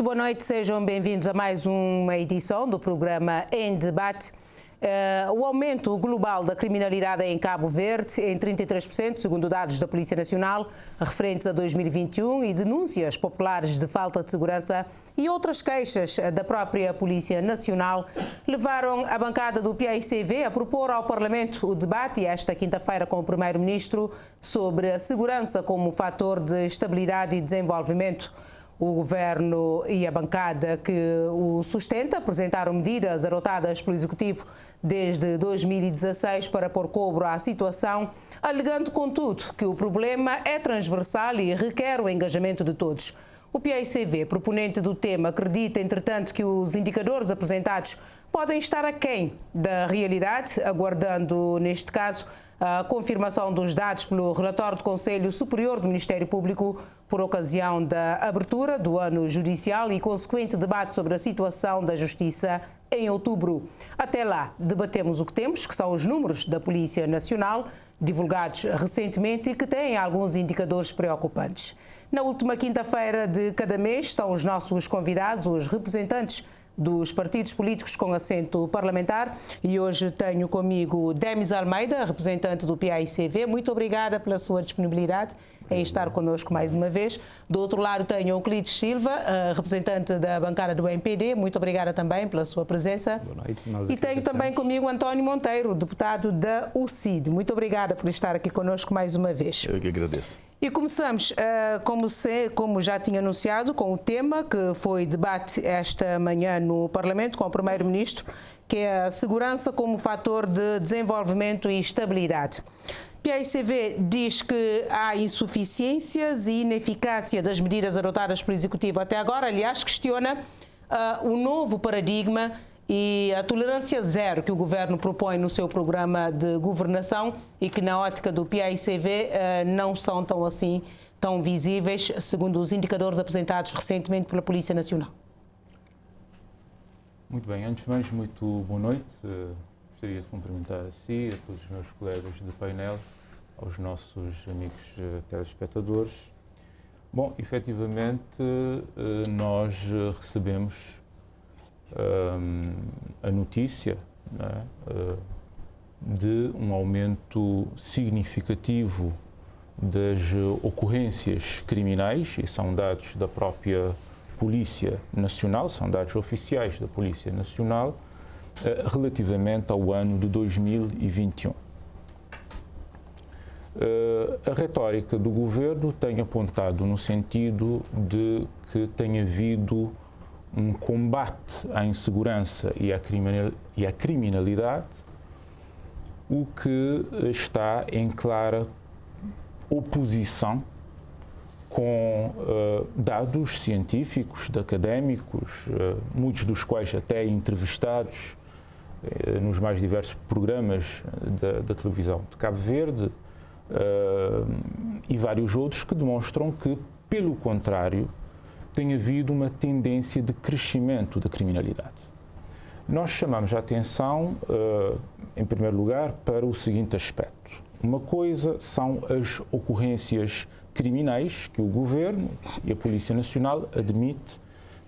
Muito boa noite, sejam bem-vindos a mais uma edição do programa Em Debate. O aumento global da criminalidade em Cabo Verde em 33%, segundo dados da Polícia Nacional, referentes a 2021, e denúncias populares de falta de segurança e outras queixas da própria Polícia Nacional levaram a bancada do PAICV a propor ao Parlamento o debate esta quinta-feira com o Primeiro-Ministro sobre a segurança como fator de estabilidade e desenvolvimento. O Governo e a bancada que o sustenta apresentaram medidas adotadas pelo Executivo desde 2016 para pôr cobro à situação, alegando, contudo, que o problema é transversal e requer o engajamento de todos. O PAICV, proponente do tema, acredita, entretanto, que os indicadores apresentados podem estar aquém da realidade, aguardando, neste caso, a confirmação dos dados pelo relatório do Conselho Superior do Ministério Público por ocasião da abertura do ano judicial e consequente debate sobre a situação da Justiça em outubro. Até lá, debatemos o que temos, que são os números da Polícia Nacional, divulgados recentemente e que têm alguns indicadores preocupantes. Na última quinta-feira de cada mês estão os nossos convidados, os representantes dos partidos políticos com assento parlamentar, e hoje tenho comigo Demis Almeida, representante do PAICV. Muito obrigada pela sua disponibilidade em estar connosco mais uma vez. Do outro lado tenho Euclides Silva, representante da bancada do MPD. Muito obrigada também pela sua presença. Boa noite. E tenho também comigo António Monteiro, deputado da UCID. Muito obrigada por estar aqui connosco mais uma vez. Eu que agradeço. E começamos, como já tinha anunciado, com o tema que foi debate esta manhã no Parlamento com o Primeiro-Ministro, que é a segurança como fator de desenvolvimento e estabilidade. O PAICV diz que há insuficiências e ineficácia das medidas adotadas pelo Executivo até agora. Aliás, questiona o novo paradigma e a tolerância zero que o Governo propõe no seu programa de governação e que, na ótica do PAICV, não são tão visíveis, segundo os indicadores apresentados recentemente pela Polícia Nacional. Muito bem, antes de mais, muito boa noite. Gostaria de cumprimentar a si, a todos os meus colegas de painel, aos nossos amigos telespectadores. Bom, efetivamente, nós recebemos a notícia, de um aumento significativo das ocorrências criminais, e são dados da própria Polícia Nacional, são dados oficiais da Polícia Nacional, relativamente ao ano de 2021. A retórica do Governo tem apontado no sentido de que tem havido um combate à insegurança e à criminalidade, o que está em clara oposição com dados científicos, académicos, muitos dos quais até entrevistados nos mais diversos programas da televisão de Cabo Verde, e vários outros que demonstram que, pelo contrário, tem havido uma tendência de crescimento da criminalidade. Nós chamamos a atenção, em primeiro lugar, para o seguinte aspecto. Uma coisa são as ocorrências criminais que o Governo e a Polícia Nacional admite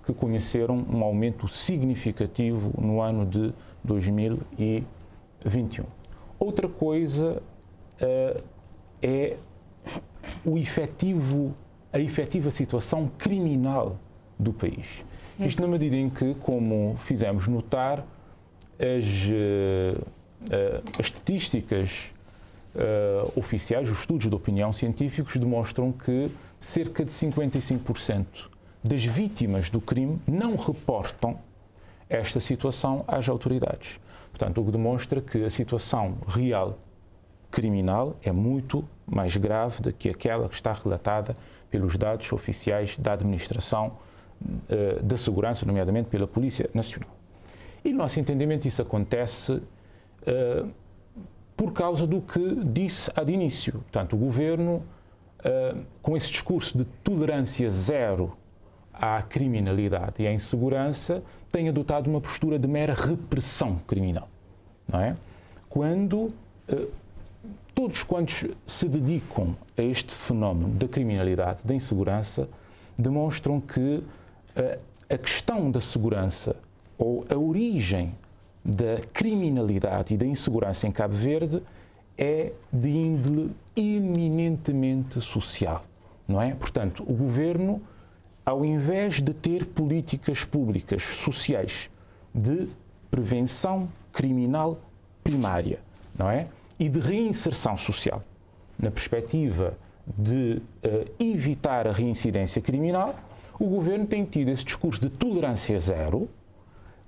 que conheceram um aumento significativo no ano de 2021. Outra coisa é a efetiva situação criminal do país. Isto na medida em que, como fizemos notar, as estatísticas oficiais, os estudos de opinião científicos demonstram que cerca de 55% das vítimas do crime não reportam esta situação às autoridades. Portanto, o que demonstra que a situação real criminal é muito mais grave do que aquela que está relatada pelos dados oficiais da administração da segurança, nomeadamente pela Polícia Nacional. E, no nosso entendimento, isso acontece por causa do que disse de início. Portanto, o Governo, com esse discurso de tolerância zero à criminalidade e à insegurança, tem adotado uma postura de mera repressão criminal, não é? Quando todos quantos se dedicam a este fenómeno da criminalidade, da insegurança, demonstram que a questão da segurança ou a origem da criminalidade e da insegurança em Cabo Verde é de índole eminentemente social, não é? Portanto, o governo, ao invés de ter políticas públicas sociais de prevenção criminal primária, não é? E de reinserção social, na perspectiva de evitar a reincidência criminal, o governo tem tido esse discurso de tolerância zero,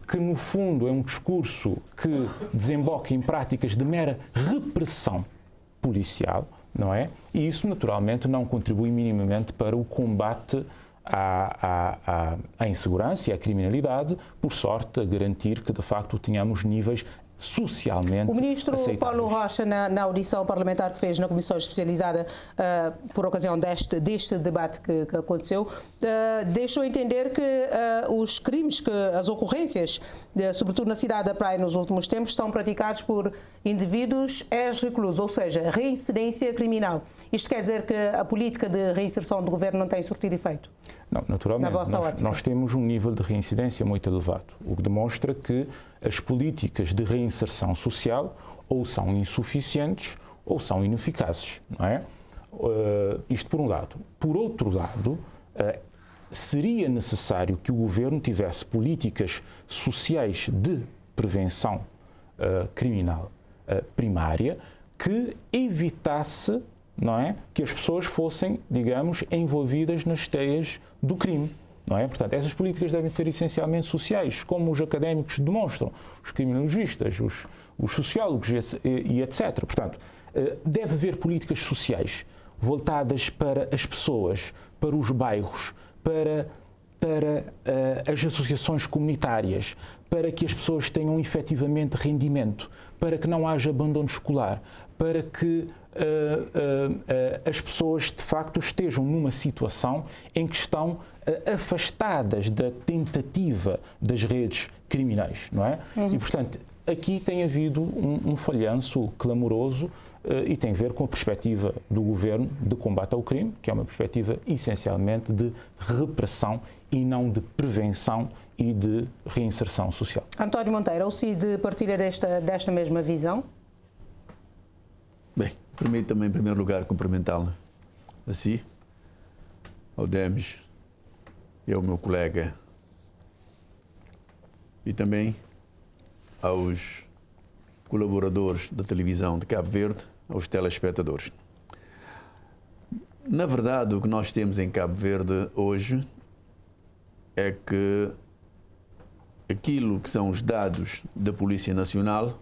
que no fundo é um discurso que desemboca em práticas de mera repressão policial, não é? E isso naturalmente não contribui minimamente para o combate à insegurança e à criminalidade, por sorte a garantir que de facto tenhamos níveis socialmente aceitáveis. O ministro Paulo Rocha, na audição parlamentar que fez na Comissão Especializada por ocasião deste debate que aconteceu, deixou entender que os crimes, que as ocorrências, sobretudo na cidade da Praia nos últimos tempos, são praticados por indivíduos ex-reclusos, ou seja, reincidência criminal. Isto quer dizer que a política de reinserção do governo não tem surtido efeito? Não, naturalmente. Nós temos um nível de reincidência muito elevado, o que demonstra que as políticas de reinserção social ou são insuficientes ou são ineficazes, não é? Isto por um lado. Por outro lado, seria necessário que o governo tivesse políticas sociais de prevenção criminal primária que evitasse, não é, que as pessoas fossem, digamos, envolvidas nas teias do crime, não é? Portanto, essas políticas devem ser essencialmente sociais, como os académicos demonstram, os criminologistas, os sociólogos e etc. Portanto, deve haver políticas sociais voltadas para as pessoas, para os bairros, para as associações comunitárias, para que as pessoas tenham efetivamente rendimento, para que não haja abandono escolar, para que as pessoas de facto estejam numa situação em que estão afastadas da tentativa das redes criminais, não é? E, portanto, aqui tem havido um falhanço clamoroso e tem a ver com a perspectiva do governo de combate ao crime, que é uma perspectiva essencialmente de repressão e não de prevenção e de reinserção social. António Monteiro, o CID partilha desta mesma visão? Bem, permita-me em primeiro lugar cumprimentá-lo a si, ao Demes e ao meu colega, e também aos colaboradores da televisão de Cabo Verde, aos telespectadores. Na verdade, o que nós temos em Cabo Verde hoje é que aquilo que são os dados da Polícia Nacional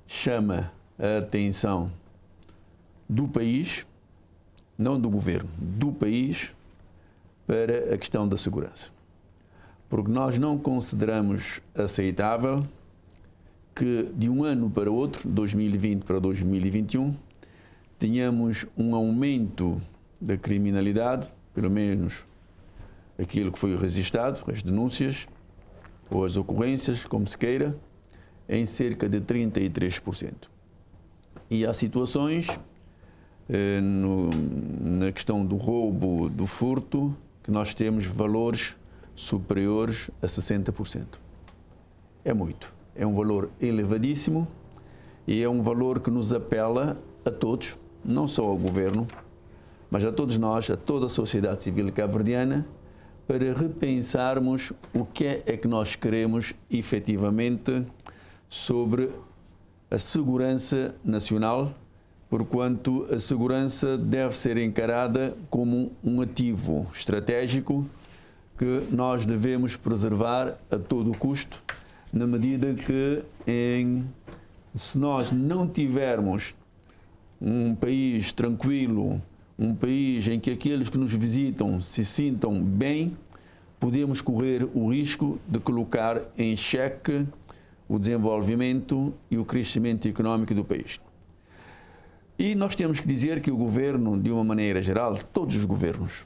chama a atenção do país, não do governo, do país, para a questão da segurança. Porque nós não consideramos aceitável que de um ano para outro, 2020 para 2021, tenhamos um aumento da criminalidade, pelo menos aquilo que foi registrado, as denúncias ou as ocorrências, como se queira, em cerca de 33%. E há situações, na questão do roubo, do furto, que nós temos valores superiores a 60%. É muito. É um valor elevadíssimo e é um valor que nos apela a todos, não só ao governo, mas a todos nós, a toda a sociedade civil cabo-verdiana, para repensarmos o que é que nós queremos efetivamente sobre a segurança nacional, porquanto a segurança deve ser encarada como um ativo estratégico que nós devemos preservar a todo custo, na medida que, se nós não tivermos um país tranquilo, um país em que aqueles que nos visitam se sintam bem, podemos correr o risco de colocar em xeque o desenvolvimento e o crescimento económico do país. E nós temos que dizer que o governo, de uma maneira geral, todos os governos,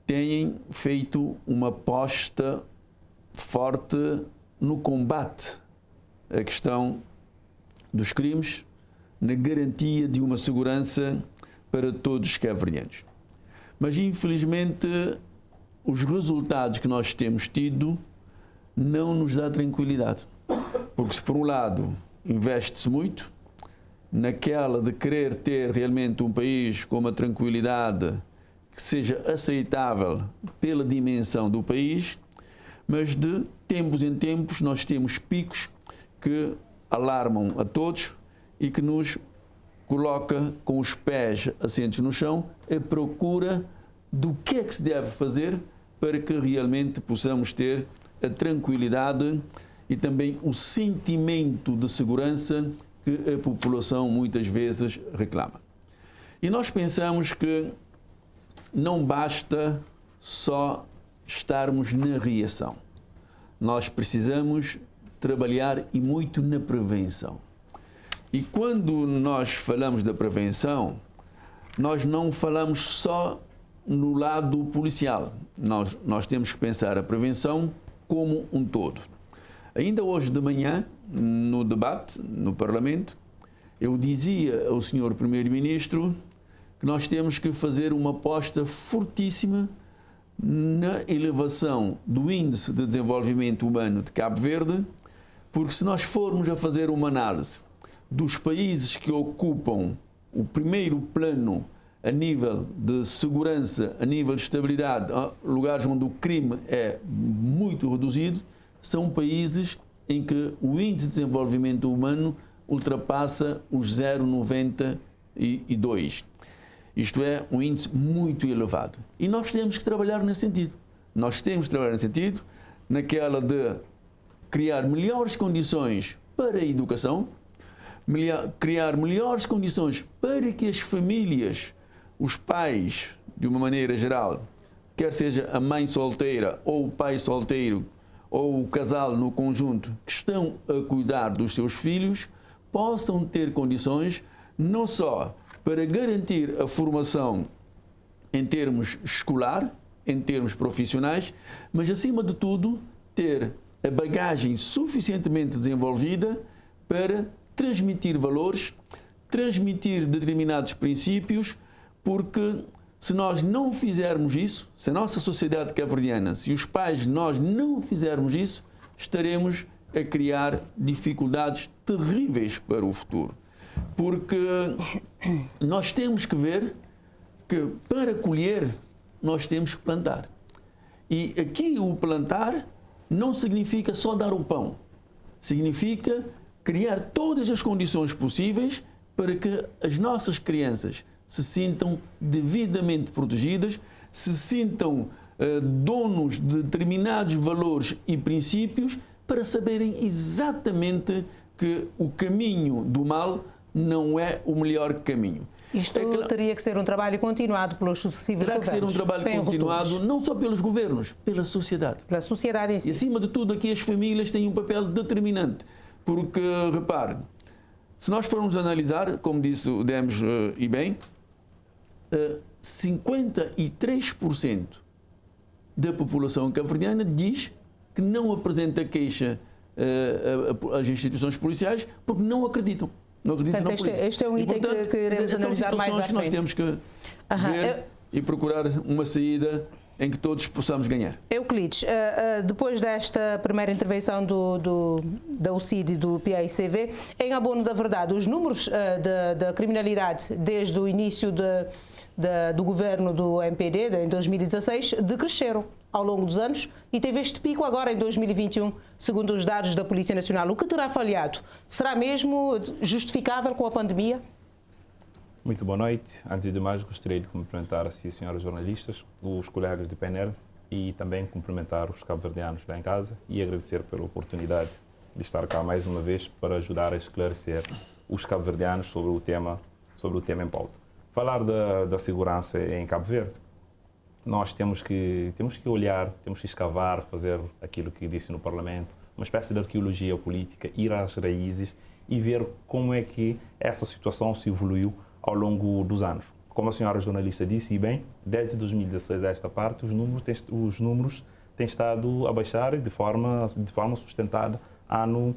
têm feito uma aposta forte no combate à questão dos crimes, na garantia de uma segurança para todos os cabo-verdianos. Mas, infelizmente, os resultados que nós temos tido não nos dá tranquilidade. Porque se por um lado investe-se muito naquela de querer ter realmente um país com uma tranquilidade que seja aceitável pela dimensão do país, mas de tempos em tempos nós temos picos que alarmam a todos e que nos coloca com os pés assentos no chão à procura do que é que se deve fazer para que realmente possamos ter a tranquilidade e também o sentimento de segurança que a população muitas vezes reclama. E nós pensamos que não basta só estarmos na reação. Nós precisamos trabalhar e muito na prevenção. E quando nós falamos da prevenção, nós não falamos só no lado policial. Nós temos que pensar a prevenção como um todo. Ainda hoje de manhã, no debate no Parlamento, eu dizia ao Sr. Primeiro-Ministro que nós temos que fazer uma aposta fortíssima na elevação do Índice de Desenvolvimento Humano de Cabo Verde, porque se nós formos a fazer uma análise dos países que ocupam o primeiro plano a nível de segurança, a nível de estabilidade, lugares onde o crime é muito reduzido, são países em que o índice de desenvolvimento humano ultrapassa os 0,92. Isto é um índice muito elevado. E nós temos que trabalhar nesse sentido. Nós temos que trabalhar nesse sentido, naquela de criar melhores condições para a educação, criar melhores condições para que as famílias, os pais, de uma maneira geral, quer seja a mãe solteira ou o pai solteiro, ou o casal no conjunto que estão a cuidar dos seus filhos, possam ter condições não só para garantir a formação em termos escolar, em termos profissionais, mas acima de tudo ter a bagagem suficientemente desenvolvida para transmitir valores, transmitir determinados princípios, porque se nós não fizermos isso, se a nossa sociedade cabo-verdiana, se os pais nós não fizermos isso, estaremos a criar dificuldades terríveis para o futuro. Porque nós temos que ver que para colher nós temos que plantar. E aqui o plantar não significa só dar o pão. Significa criar todas as condições possíveis para que as nossas crianças se sintam devidamente protegidas, se sintam donos de determinados valores e princípios para saberem exatamente que o caminho do mal não é o melhor caminho. Isto teria que ser um trabalho continuado pelos sucessivos governos. Terá que ser um trabalho continuado, não só pelos governos, pela sociedade. Pela sociedade em si. E acima de tudo aqui as famílias têm um papel determinante, porque, repare, se nós formos analisar, como disse o Demos e bem, 53% da população cabo-verdiana diz que não apresenta queixa às instituições policiais porque não acreditam. Não acreditam. Portanto, este é um item que iremos analisar mais à frente. Nós temos que ver e procurar uma saída em que todos possamos ganhar. Euclides, depois desta primeira intervenção da UCID e do PAICV, em abono da verdade, os números da criminalidade desde o início do governo do MPD, em 2016, decresceram ao longo dos anos e teve este pico agora em 2021, segundo os dados da Polícia Nacional. O que terá falhado? Será mesmo justificável com a pandemia? Muito boa noite. Antes de mais, gostaria de cumprimentar as senhoras jornalistas, os colegas de painel e também cumprimentar os cabo-verdianos lá em casa e agradecer pela oportunidade de estar cá mais uma vez para ajudar a esclarecer os cabo-verdianos sobre o tema em pauta. Falar da segurança em Cabo Verde, nós temos que olhar, temos que escavar, fazer aquilo que disse no Parlamento, uma espécie de arqueologia política, ir às raízes e ver como é que essa situação se evoluiu ao longo dos anos. Como a senhora jornalista disse, e bem, desde 2016 a esta parte, os números têm estado a baixar de forma sustentada ano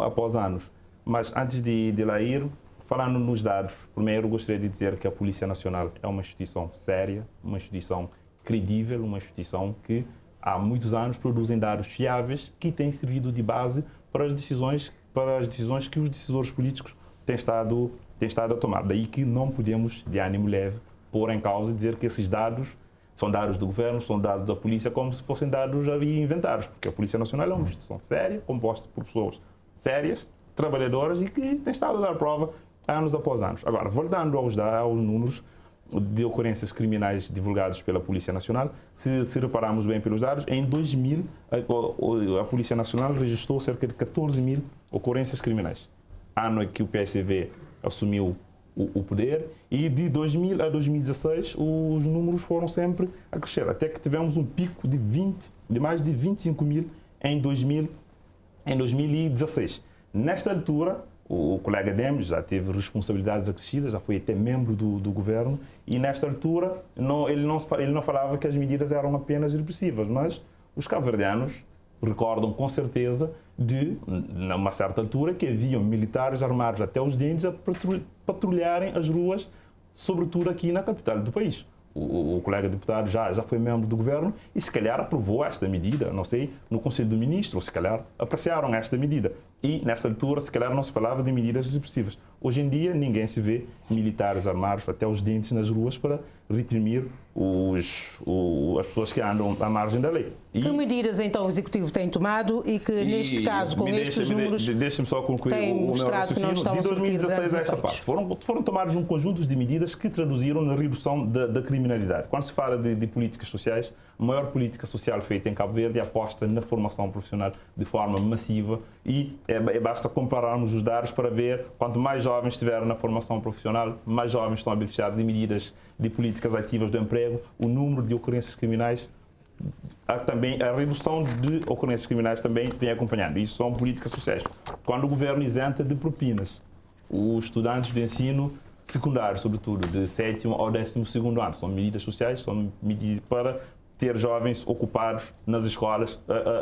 após ano. Mas antes de lá ir, falando nos dados, primeiro gostaria de dizer que a Polícia Nacional é uma instituição séria, uma instituição credível, uma instituição que há muitos anos produzem dados fiáveis que têm servido de base para as decisões que os decisores políticos têm estado a tomar. Daí que não podemos, de ânimo leve, pôr em causa e dizer que esses dados são dados do governo, são dados da polícia, como se fossem dados inventados, porque a Polícia Nacional é uma instituição séria, composta por pessoas sérias, trabalhadoras e que tem estado a dar prova anos após anos. Agora, voltando aos números de ocorrências criminais divulgados pela Polícia Nacional, se repararmos bem pelos dados, em 2000 a Polícia Nacional registrou cerca de 14 mil ocorrências criminais. Ano em que o PSDV assumiu o poder, e de 2000 a 2016 os números foram sempre a crescer, até que tivemos um pico de mais de 25 mil em 2016. Nesta altura, o colega Demos já teve responsabilidades acrescidas, já foi até membro do governo, e nesta altura ele não falava que as medidas eram apenas repressivas, mas os cabo-verdianos recordam com certeza de, numa certa altura, que haviam militares armados até os dentes a patrulharem as ruas, sobretudo aqui na capital do país. O colega deputado já foi membro do governo e se calhar aprovou esta medida, não sei, no Conselho de Ministros, se calhar apreciaram esta medida. E nessa altura se calhar não se falava de medidas repressivas. Hoje em dia ninguém se vê militares armados até os dentes nas ruas para reprimir as pessoas que andam à margem da lei. Que medidas então o Executivo tem tomado e que neste caso, com estes números, deixe-me só concluir o meu raciocínio. De 2016 a esta parte, foram tomados um conjunto de medidas que traduziram na redução da criminalidade. Quando se fala de políticas sociais, a maior política social feita em Cabo Verde aposta na formação profissional de forma massiva e basta compararmos os dados para ver quanto mais jovens estiveram na formação profissional, mais jovens estão a beneficiar de medidas de políticas ativas do emprego, o número de ocorrências criminais, também a redução de ocorrências criminais também vem acompanhando. Isso são políticas sociais. Quando o governo isenta de propinas os estudantes de ensino secundário, sobretudo de 7º ao 12º ano, são medidas sociais, são medidas para ter jovens ocupados nas escolas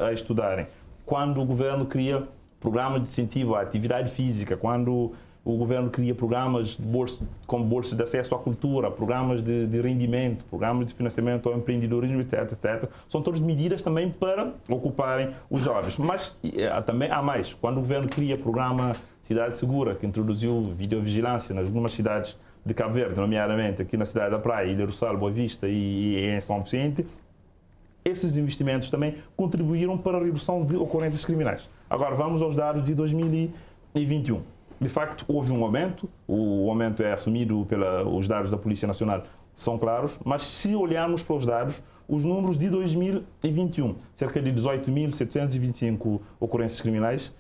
a estudarem. Quando o governo cria programas de incentivo à atividade física, quando o governo cria programas de bolsa, como bolsas de acesso à cultura, programas de rendimento, programas de financiamento ao empreendedorismo, etc, etc. São todas medidas também para ocuparem os jovens. Mas também há mais. Quando o governo cria o programa Cidade Segura, que introduziu videovigilância nas algumas cidades de Cabo Verde, nomeadamente aqui na cidade da Praia, Ilha do Sal, Boa Vista e em São Vicente, esses investimentos também contribuíram para a redução de ocorrências criminais. Agora vamos aos dados de 2021. De facto, houve um aumento, o aumento é assumido os dados da Polícia Nacional, são claros, mas se olharmos para os dados, os números de 2021, cerca de 18.725 ocorrências criminais,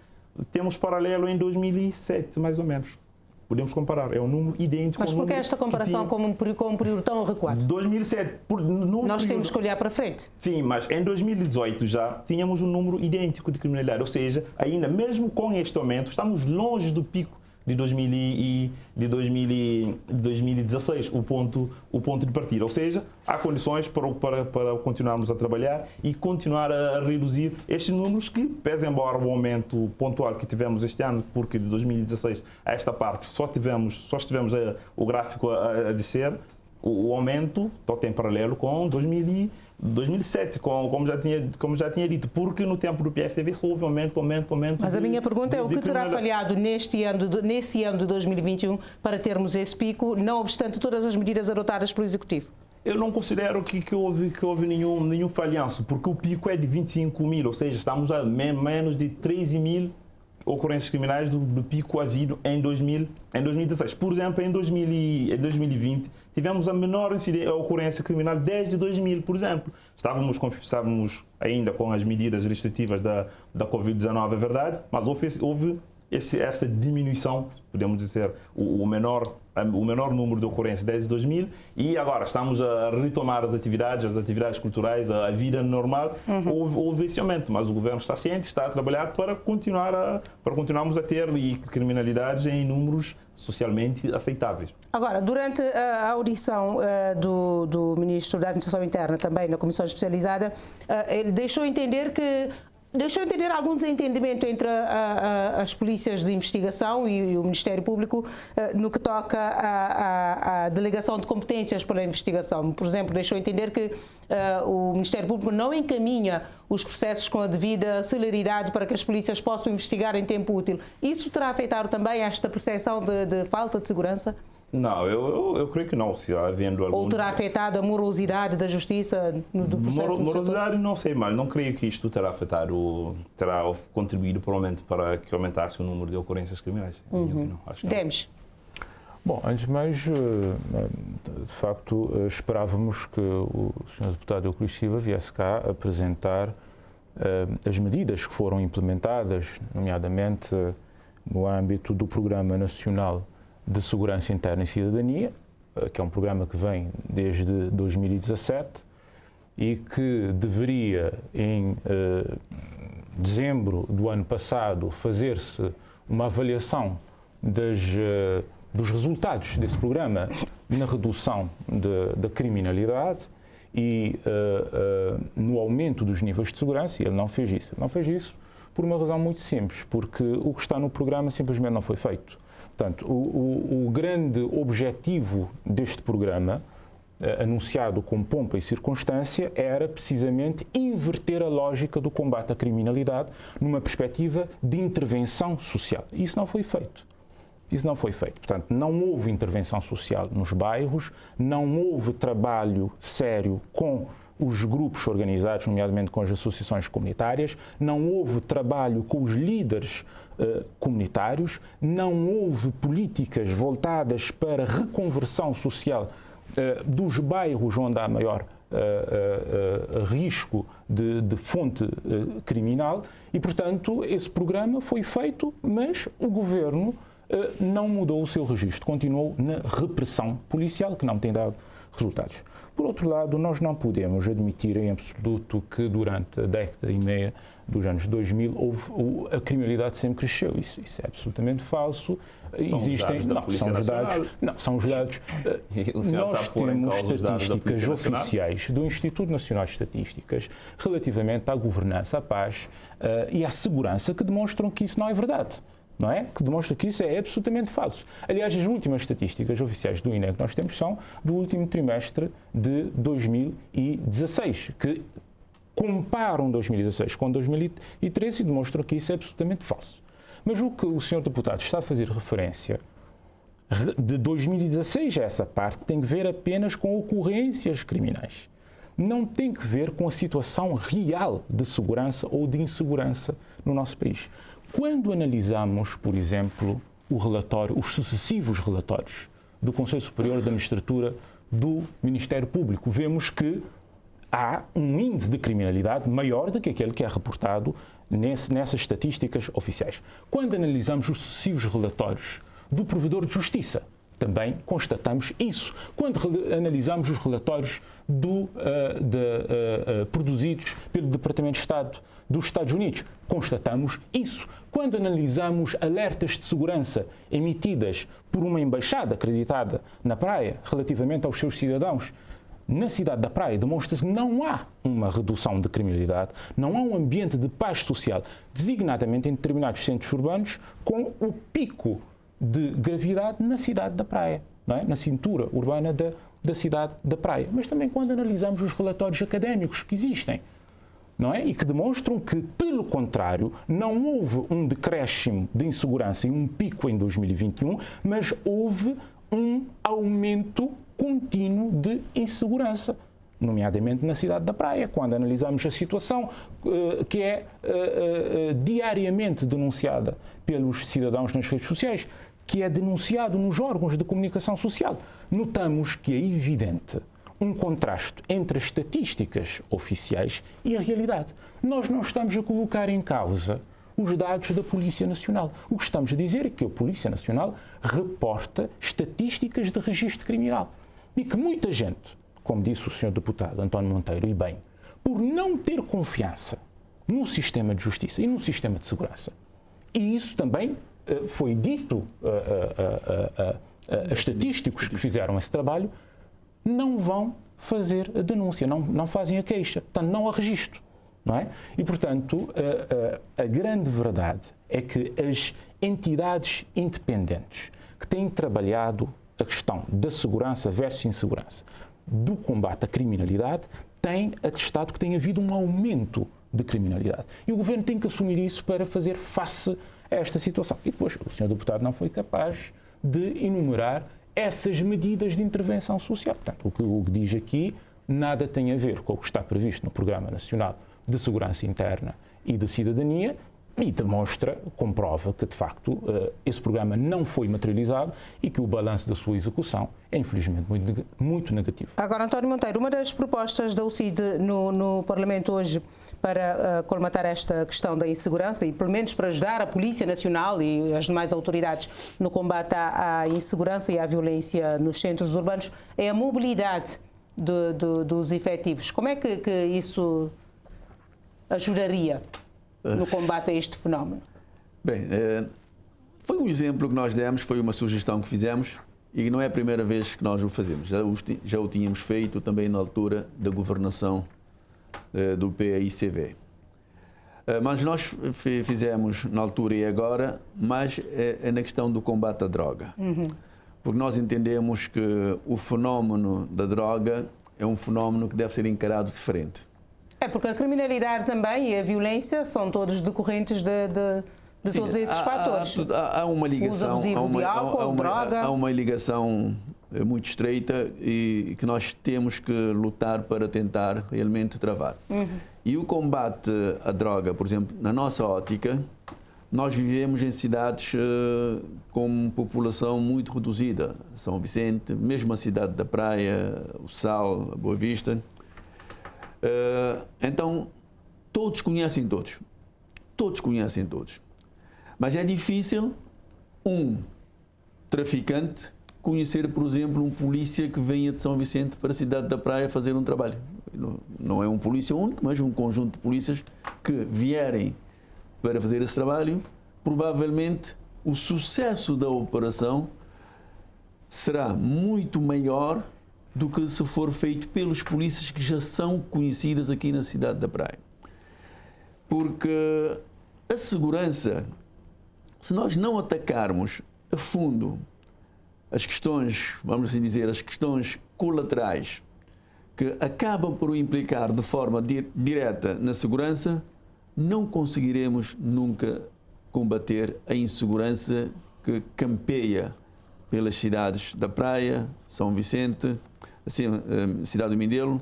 temos paralelo em 2007, mais ou menos. Podemos comparar, é um número idêntico. Mas por que esta comparação com um período tão recuado? 2007. Nós temos que olhar para frente. Sim, mas em 2018 já tínhamos um número idêntico de criminalidade, ou seja, ainda mesmo com este aumento, estamos longe do pico de 2016, o ponto de partida. Ou seja, há condições para continuarmos a trabalhar e continuar a reduzir estes números que, pese embora o aumento pontual que tivemos este ano, porque de 2016 a esta parte só estivemos o gráfico a descer, o aumento está em paralelo com 2007, como já tinha dito, porque no tempo do PSDV só houve aumento. Mas a minha pergunta é o que terá falhado nesse ano de 2021 para termos esse pico, não obstante todas as medidas adotadas pelo Executivo? Eu não considero que houve nenhum falhanço, porque o pico é de 25 mil, ou seja, estamos a menos de 13 mil ocorrências criminais do pico havido em 2016. Por exemplo, em 2020, tivemos a menor ocorrência criminal desde 2000, por exemplo. Estávamos ainda com as medidas restritivas da Covid-19, é verdade, mas houve esta diminuição, podemos dizer, o menor número de ocorrências desde 2000, e agora estamos a retomar as atividades culturais, a vida normal. Houve esse aumento, mas o governo está ciente, está a trabalhar para continuarmos a ter criminalidade em números socialmente aceitáveis. Agora, durante a audição do Ministro da Administração Interna, também na Comissão Especializada, ele deixou entender que Deixou entender algum desentendimento entre as polícias de investigação e o Ministério Público no que toca à delegação de competências para a investigação. Por exemplo, deixou entender que o Ministério Público não encaminha os processos com a devida celeridade para que as polícias possam investigar em tempo útil. Isso terá afetado também esta percepção de falta de segurança? Não, eu creio que não. Se havendo algum... Ou terá afetado a morosidade da justiça do processo? Morosidade, não sei, mas não creio que isto terá afetado, terá contribuído provavelmente para que aumentasse o número de ocorrências criminais. Acho que não. Demes. Bom, antes de mais, de facto, esperávamos que o Sr. Deputado Euclides Silva viesse cá apresentar as medidas que foram implementadas, nomeadamente no âmbito do Programa Nacional de Segurança Interna e Cidadania, que é um programa que vem desde 2017 e que deveria, em dezembro do ano passado, fazer-se uma avaliação dos resultados desse programa na redução da criminalidade e no aumento dos níveis de segurança, e ele não fez isso. Não fez isso por uma razão muito simples, porque o que está no programa simplesmente não foi feito. Portanto, o grande objetivo deste programa, anunciado com pompa e circunstância, era precisamente inverter a lógica do combate à criminalidade numa perspectiva de intervenção social. Isso não foi feito. Isso não foi feito. Portanto, não houve intervenção social nos bairros, não houve trabalho sério com os grupos organizados, nomeadamente com as associações comunitárias, não houve trabalho com os líderes comunitários, não houve políticas voltadas para a reconversão social dos bairros onde há maior risco de fonte criminal e, portanto, esse programa foi feito, mas o Governo não mudou o seu registro, continuou na repressão policial, que não tem dado resultados. Por outro lado, nós não podemos admitir em absoluto que durante a década e meia dos anos 2000 a criminalidade sempre cresceu. Isso é absolutamente falso. Existem, são os dados. Nós temos estatísticas oficiais do Instituto Nacional de Estatísticas relativamente à governança, à paz e à segurança que demonstram que isso não é verdade. Não é? Que demonstra que isso é absolutamente falso. Aliás, as últimas estatísticas oficiais do INE que nós temos são do último trimestre de 2016, que comparam 2016 com 2013 e demonstram que isso é absolutamente falso. Mas o que o Sr. Deputado está a fazer referência de 2016 a essa parte tem que ver apenas com ocorrências criminais. Não tem que ver com a situação real de segurança ou de insegurança no nosso país. Quando analisamos, por exemplo, os sucessivos relatórios do Conselho Superior da Magistratura do Ministério Público, vemos que há um índice de criminalidade maior do que aquele que é reportado nessas estatísticas oficiais. Quando analisamos os sucessivos relatórios do Provedor de Justiça, também constatamos isso. Quando analisamos os relatórios produzidos pelo Departamento de Estado dos Estados Unidos, constatamos isso. Quando analisamos alertas de segurança emitidas por uma embaixada acreditada na Praia relativamente aos seus cidadãos, na cidade da Praia demonstra-se que não há uma redução de criminalidade, não há um ambiente de paz social, designadamente em determinados centros urbanos, com o pico de gravidade na cidade da Praia, não é? Na cintura urbana da cidade da Praia. Mas também quando analisamos os relatórios académicos que existem, não é? E que demonstram que, pelo contrário, não houve um decréscimo de insegurança e um pico em 2021, mas houve um aumento contínuo de insegurança, nomeadamente na cidade da Praia, quando analisamos a situação que é diariamente denunciada pelos cidadãos nas redes sociais, que é denunciado nos órgãos de comunicação social. Notamos que é evidente um contraste entre as estatísticas oficiais e a realidade. Nós não estamos a colocar em causa os dados da Polícia Nacional. O que estamos a dizer é que a Polícia Nacional reporta estatísticas de registro criminal e que muita gente, como disse o Sr. Deputado António Monteiro, e bem, por não ter confiança no sistema de justiça e no sistema de segurança, e isso também foi dito a estatísticos que fizeram esse trabalho, não vão fazer a denúncia, não fazem a queixa, portanto não há registro. não é? E, portanto, a grande verdade é que as entidades independentes que têm trabalhado a questão da segurança versus insegurança, do combate à criminalidade, têm atestado que tem havido um aumento de criminalidade. E o Governo tem que assumir isso para fazer face a esta situação. E depois o Sr. Deputado não foi capaz de enumerar essas medidas de intervenção social. Portanto, o que diz aqui nada tem a ver com o que está previsto no Programa Nacional de Segurança Interna e de Cidadania e demonstra, comprova que, de facto, esse programa não foi materializado e que o balanço da sua execução é, infelizmente, muito negativo. Agora, António Monteiro, uma das propostas da UCID no Parlamento hoje para colmatar esta questão da insegurança e, pelo menos, para ajudar a Polícia Nacional e as demais autoridades no combate à insegurança e à violência nos centros urbanos é a mobilidade dos efetivos. Como é que isso ajudaria no combate a este fenómeno? Bem, foi um exemplo que nós demos, foi uma sugestão que fizemos e não é a primeira vez que nós o fazemos. Já o tínhamos feito também na altura da governação do PAICV. Mas nós fizemos na altura e agora, mas é na questão do combate à droga. Porque nós entendemos que o fenómeno da droga é um fenómeno que deve ser encarado diferente. É porque a criminalidade também e a violência são todos decorrentes de todos esses fatores. Há uma ligação, uso abusivo de álcool, droga. Há uma ligação muito estreita e que nós temos que lutar para tentar realmente travar. E o combate à droga, por exemplo, na nossa ótica, nós vivemos em cidades com população muito reduzida. São Vicente, mesmo a cidade da Praia, o Sal, a Boa Vista. Então, todos conhecem todos. Todos conhecem todos. Mas é difícil um traficante conhecer, por exemplo, um polícia que venha de São Vicente para a cidade da Praia fazer um trabalho. Não é um polícia único, mas um conjunto de polícias que vierem para fazer esse trabalho. Provavelmente o sucesso da operação será muito maior do que se for feito pelos polícias que já são conhecidas aqui na cidade da Praia. Porque a segurança, se nós não atacarmos a fundo as questões, vamos assim dizer, as questões colaterais que acabam por o implicar de forma direta na segurança, não conseguiremos nunca combater a insegurança que campeia pelas cidades da Praia, São Vicente, assim, cidade do Mindelo,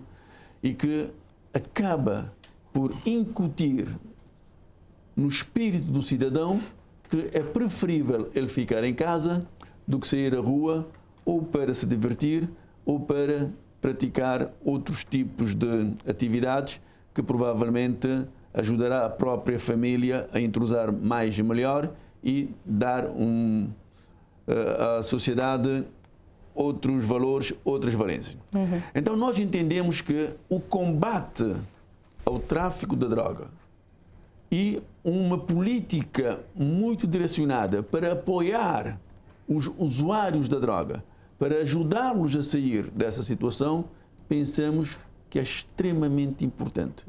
e que acaba por incutir no espírito do cidadão que é preferível ele ficar em casa do que sair à rua ou para se divertir ou para praticar outros tipos de atividades que provavelmente ajudará a própria família a entrosar mais e melhor e dar à sociedade outros valores, outras valências. Então nós entendemos que o combate ao tráfico de droga e uma política muito direcionada para apoiar os usuários da droga, para ajudá-los a sair dessa situação, pensamos que é extremamente importante.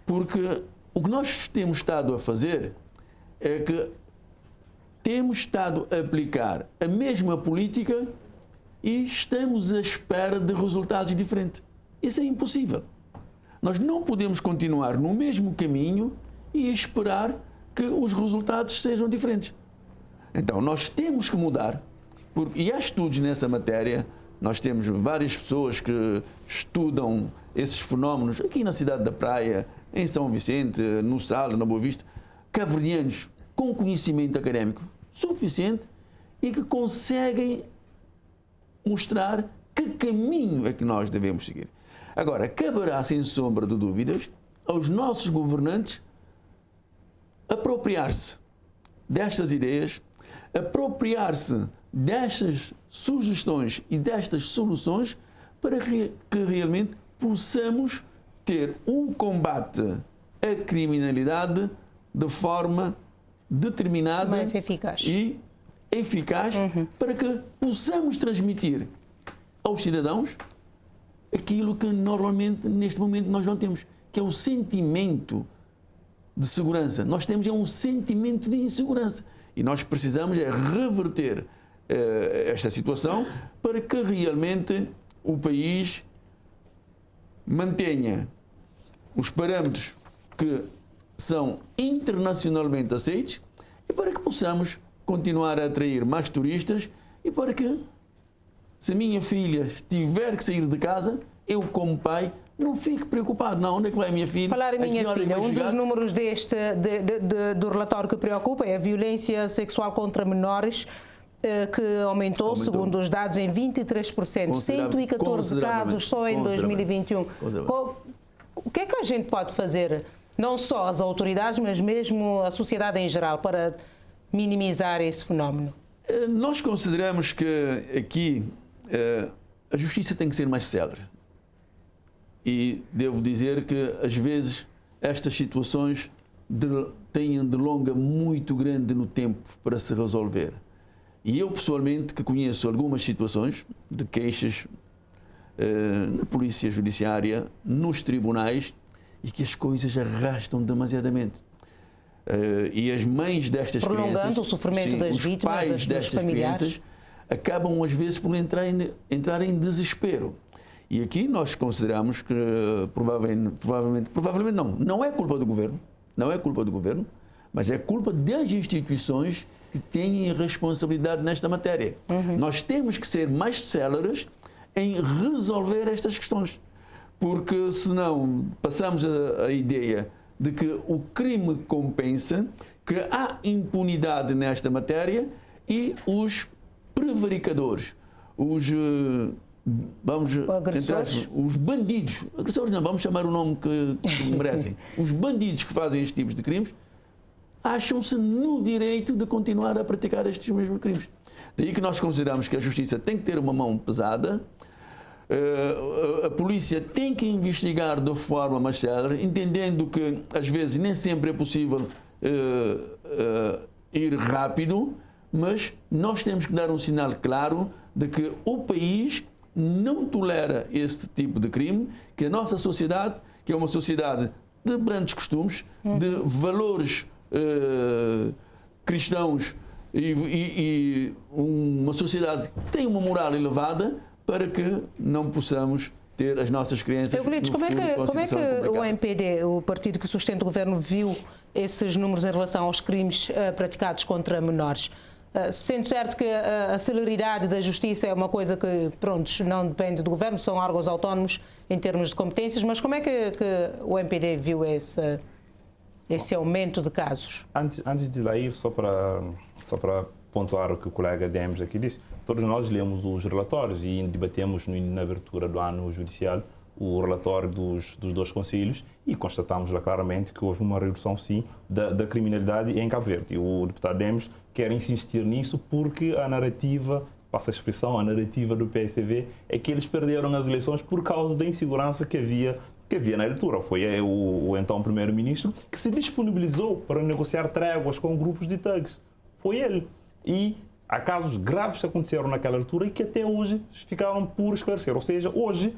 Porque o que nós temos estado a fazer é que temos estado a aplicar a mesma política e estamos à espera de resultados diferentes. Isso é impossível. Nós não podemos continuar no mesmo caminho e esperar que os resultados sejam diferentes. Então, nós temos que mudar, e há estudos nessa matéria, nós temos várias pessoas que estudam esses fenómenos aqui na cidade da Praia, em São Vicente, no Sal, na Boa Vista, cabo-verdianos com conhecimento académico suficiente e que conseguem mostrar que caminho é que nós devemos seguir. Agora, caberá, sem sombra de dúvidas, aos nossos governantes apropriar-se destas ideias, apropriar-se destas sugestões e destas soluções para que realmente possamos ter um combate à criminalidade de forma determinada mais eficaz. E eficaz para que possamos transmitir aos cidadãos aquilo que normalmente neste momento nós não temos, que é o sentimento de segurança. Nós temos um sentimento de insegurança. E nós precisamos reverter esta situação para que realmente o país mantenha os parâmetros que são internacionalmente aceitos e para que possamos continuar a atrair mais turistas e para que, se a minha filha tiver que sair de casa, eu como pai não fique preocupado. Não, onde é que vai a minha filha? Falar em minha filha, um dos números do relatório que preocupa é a violência sexual contra menores, que aumentou, segundo os dados, em 23%. 114 casos só em 2021. O que é que a gente pode fazer, não só as autoridades, mas mesmo a sociedade em geral, para minimizar esse fenómeno? Nós consideramos que aqui a justiça tem que ser mais célere. E devo dizer que, às vezes, estas situações têm delonga muito grande no tempo para se resolver. E eu, pessoalmente, que conheço algumas situações de queixas na polícia judiciária, nos tribunais, e que as coisas arrastam demasiadamente. E as mães destas crianças... Prolongando o sofrimento das vítimas, os pais destas crianças, acabam, às vezes, por entrar em desespero. E aqui nós consideramos que provavelmente não é culpa do governo, mas é culpa das instituições que têm responsabilidade nesta matéria. Nós temos que ser mais céleres em resolver estas questões, porque senão passamos a ideia de que o crime compensa, que há impunidade nesta matéria e os prevaricadores, os bandidos, agressores não, vamos chamar o nome que merecem, os bandidos que fazem estes tipos de crimes, acham-se no direito de continuar a praticar estes mesmos crimes. Daí que nós consideramos que a justiça tem que ter uma mão pesada, a polícia tem que investigar de forma mais célere, entendendo que às vezes nem sempre é possível ir rápido, mas nós temos que dar um sinal claro de que o país não tolera este tipo de crime, que a nossa sociedade, que é uma sociedade de grandes costumes, de valores cristãos e uma sociedade que tem uma moral elevada, para que não possamos ter as nossas crianças. Euclides, como é que o MPD, o partido que sustenta o governo, viu esses números em relação aos crimes praticados contra menores? Sendo certo que a celeridade da justiça é uma coisa que, pronto, não depende do governo, são órgãos autónomos em termos de competências, mas como é que o MPD viu esse aumento de casos? Antes de lá ir, só para pontuar o que o colega Demes aqui disse, todos nós lemos os relatórios e debatemos na abertura do ano judicial o relatório dos dois conselhos e constatamos lá claramente que houve uma redução, sim, da criminalidade em Cabo Verde. E o deputado Demes quer insistir nisso porque a narrativa, passa a expressão, a narrativa do PSV é que eles perderam as eleições por causa da insegurança que havia na altura. Foi o então primeiro-ministro que se disponibilizou para negociar tréguas com grupos de thugs. Foi ele. E há casos graves que aconteceram naquela altura e que até hoje ficaram por esclarecer. Ou seja, hoje,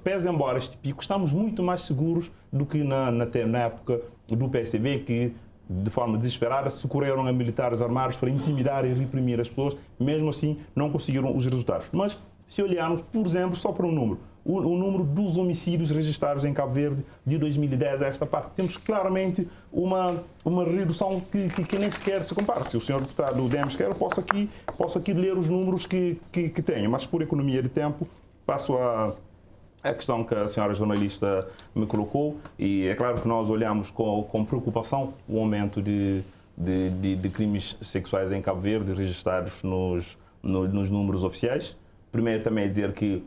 pese embora este pico, estamos muito mais seguros do que na época do PSDB, que de forma desesperada socorreram a militares armados para intimidar e reprimir as pessoas. Mesmo assim, não conseguiram os resultados. Mas, se olharmos, por exemplo, só para um número, o número dos homicídios registrados em Cabo Verde de 2010 a esta parte, temos claramente uma redução que nem sequer se compara. Se o senhor deputado Demes quer, posso aqui ler os números que tenho, mas por economia de tempo passo a questão que a senhora jornalista me colocou, e é claro que nós olhamos com preocupação o aumento de crimes sexuais em Cabo Verde registrados nos números oficiais. Primeiro também dizer que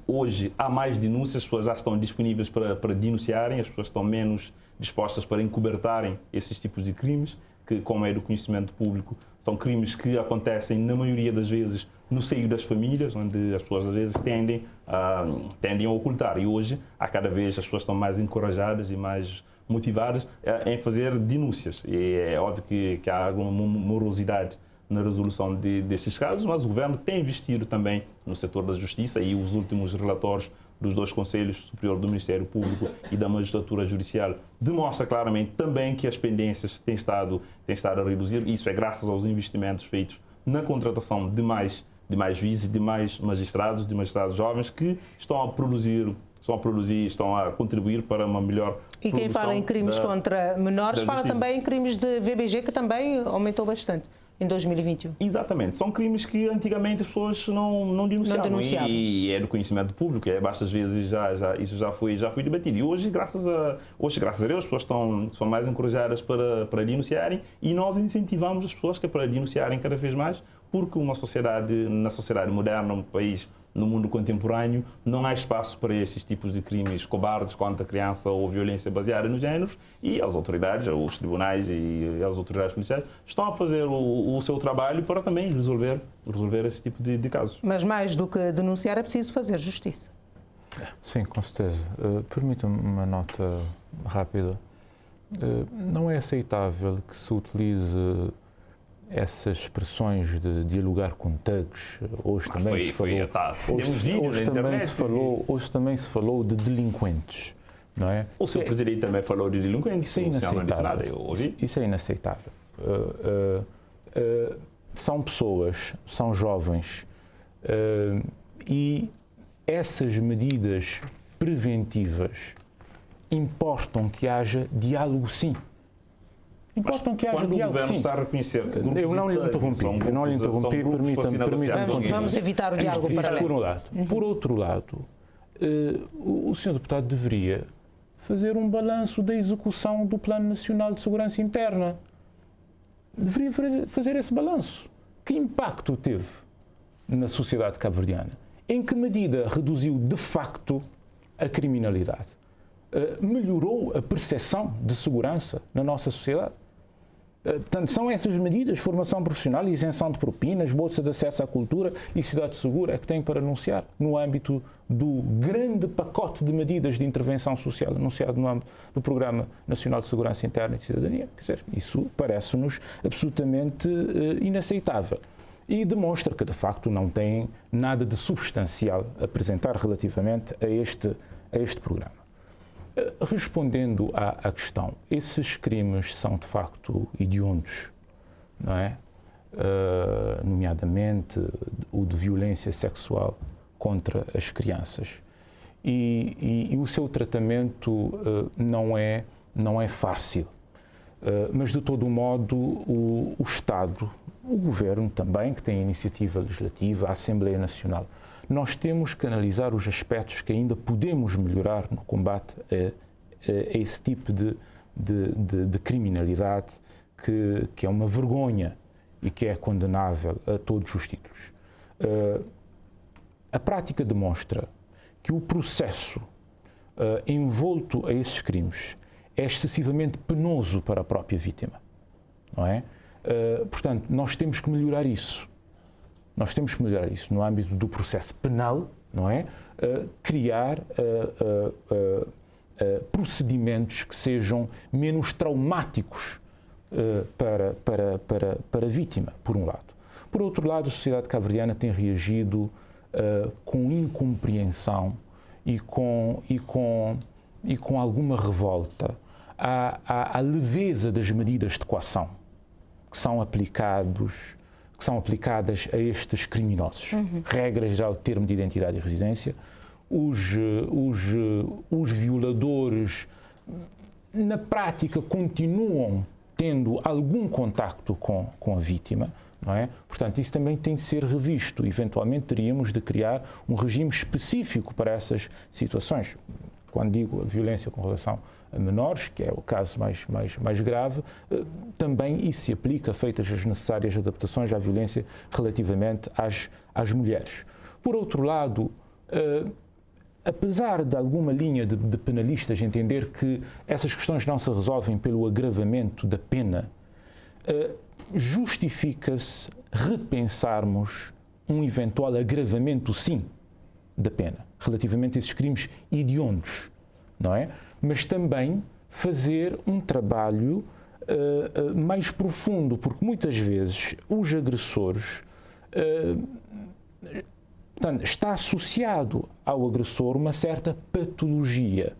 hoje há mais denúncias, as pessoas já estão disponíveis para denunciarem, as pessoas estão menos dispostas para encobertarem esses tipos de crimes, que, como é do conhecimento público, são crimes que acontecem, na maioria das vezes, no seio das famílias, onde as pessoas às vezes tendem a ocultar. E hoje, cada vez as pessoas estão mais encorajadas e mais motivadas em fazer denúncias. E é óbvio que há alguma morosidade na resolução desses casos, mas o governo tem investido também no setor da justiça, e os últimos relatórios dos dois Conselhos Superior do Ministério Público e da Magistratura Judicial demonstra claramente também que as pendências têm estado a reduzir. Isso é graças aos investimentos feitos na contratação de mais juízes, de mais magistrados, de magistrados jovens que estão a contribuir para uma melhor E quem fala em crimes contra menores fala também em crimes de VBG, que também aumentou bastante em 2021. Exatamente. São crimes que antigamente as pessoas não denunciavam. E é do conhecimento público. Às vezes isso já foi debatido. E hoje, graças a Deus, as pessoas são mais encorajadas para denunciarem e nós incentivamos as pessoas para denunciarem cada vez mais, porque na sociedade moderna, no país, no mundo contemporâneo, não há espaço para esses tipos de crimes cobardes contra a criança ou violência baseada nos géneros, e as autoridades, os tribunais e as autoridades policiais estão a fazer o seu trabalho para também resolver esse tipo de casos. Mas mais do que denunciar, é preciso fazer justiça. Sim, com certeza. Permita-me uma nota rápida. Não é aceitável que se utilize essas expressões de dialogar com thugs. Hoje também se falou de delinquentes, não é? O Sr. Presidente também falou de delinquentes. Isso é inaceitável. Isso é inaceitável. São pessoas, são jovens, e essas medidas preventivas importam que haja diálogo, sim. Importam que haja diálogo, sim. Está a reconhecer que eu não lhe interrompi, permita-me. Vamos evitar o diálogo paralelo. Por um lado. Por outro lado, o Sr. Deputado deveria fazer um balanço da execução do Plano Nacional de Segurança Interna. Deveria fazer esse balanço. Que impacto teve na sociedade cabo-verdiana? Em que medida reduziu de facto a criminalidade? Melhorou a percepção de segurança na nossa sociedade? Portanto, são essas medidas, formação profissional, isenção de propinas, bolsa de acesso à cultura e cidade segura, é que têm para anunciar no âmbito do grande pacote de medidas de intervenção social anunciado no âmbito do Programa Nacional de Segurança Interna e de Cidadania. Quer dizer, isso parece-nos absolutamente inaceitável e demonstra que, de facto, não tem nada de substancial a apresentar relativamente a este programa. Respondendo à questão, esses crimes são de facto hediondos, não é? Nomeadamente o de violência sexual contra as crianças. E o seu tratamento não é fácil. Mas, de todo modo, o Estado, o Governo também, que tem a iniciativa legislativa, a Assembleia Nacional, nós temos que analisar os aspectos que ainda podemos melhorar no combate a esse tipo de criminalidade que é uma vergonha e que é condenável a todos os títulos. A prática demonstra que o processo envolto a esses crimes é excessivamente penoso para a própria vítima, não é? Portanto, nós temos que melhorar isso. Nós temos que melhorar isso no âmbito do processo penal, não é? Criar procedimentos que sejam menos traumáticos para a vítima, por um lado. Por outro lado, a sociedade cabo-verdiana tem reagido com incompreensão e com alguma revolta à leveza das medidas de coação que são aplicadas a estes criminosos. Regra geral, termo de identidade e residência. Os violadores, na prática, continuam tendo algum contacto com a vítima, não é? Portanto, isso também tem de ser revisto. Eventualmente, teríamos de criar um regime específico para essas situações. Quando digo a violência com relação a menores, que é o caso mais grave, também isso se aplica, feitas as necessárias adaptações à violência relativamente às mulheres. Por outro lado, apesar de alguma linha de penalistas entender que essas questões não se resolvem pelo agravamento da pena, justifica-se repensarmos um eventual agravamento, sim, da pena, relativamente a esses crimes hediondos, não é? Mas também fazer um trabalho mais profundo, porque muitas vezes os agressores Portanto, está associado ao agressor uma certa patologia,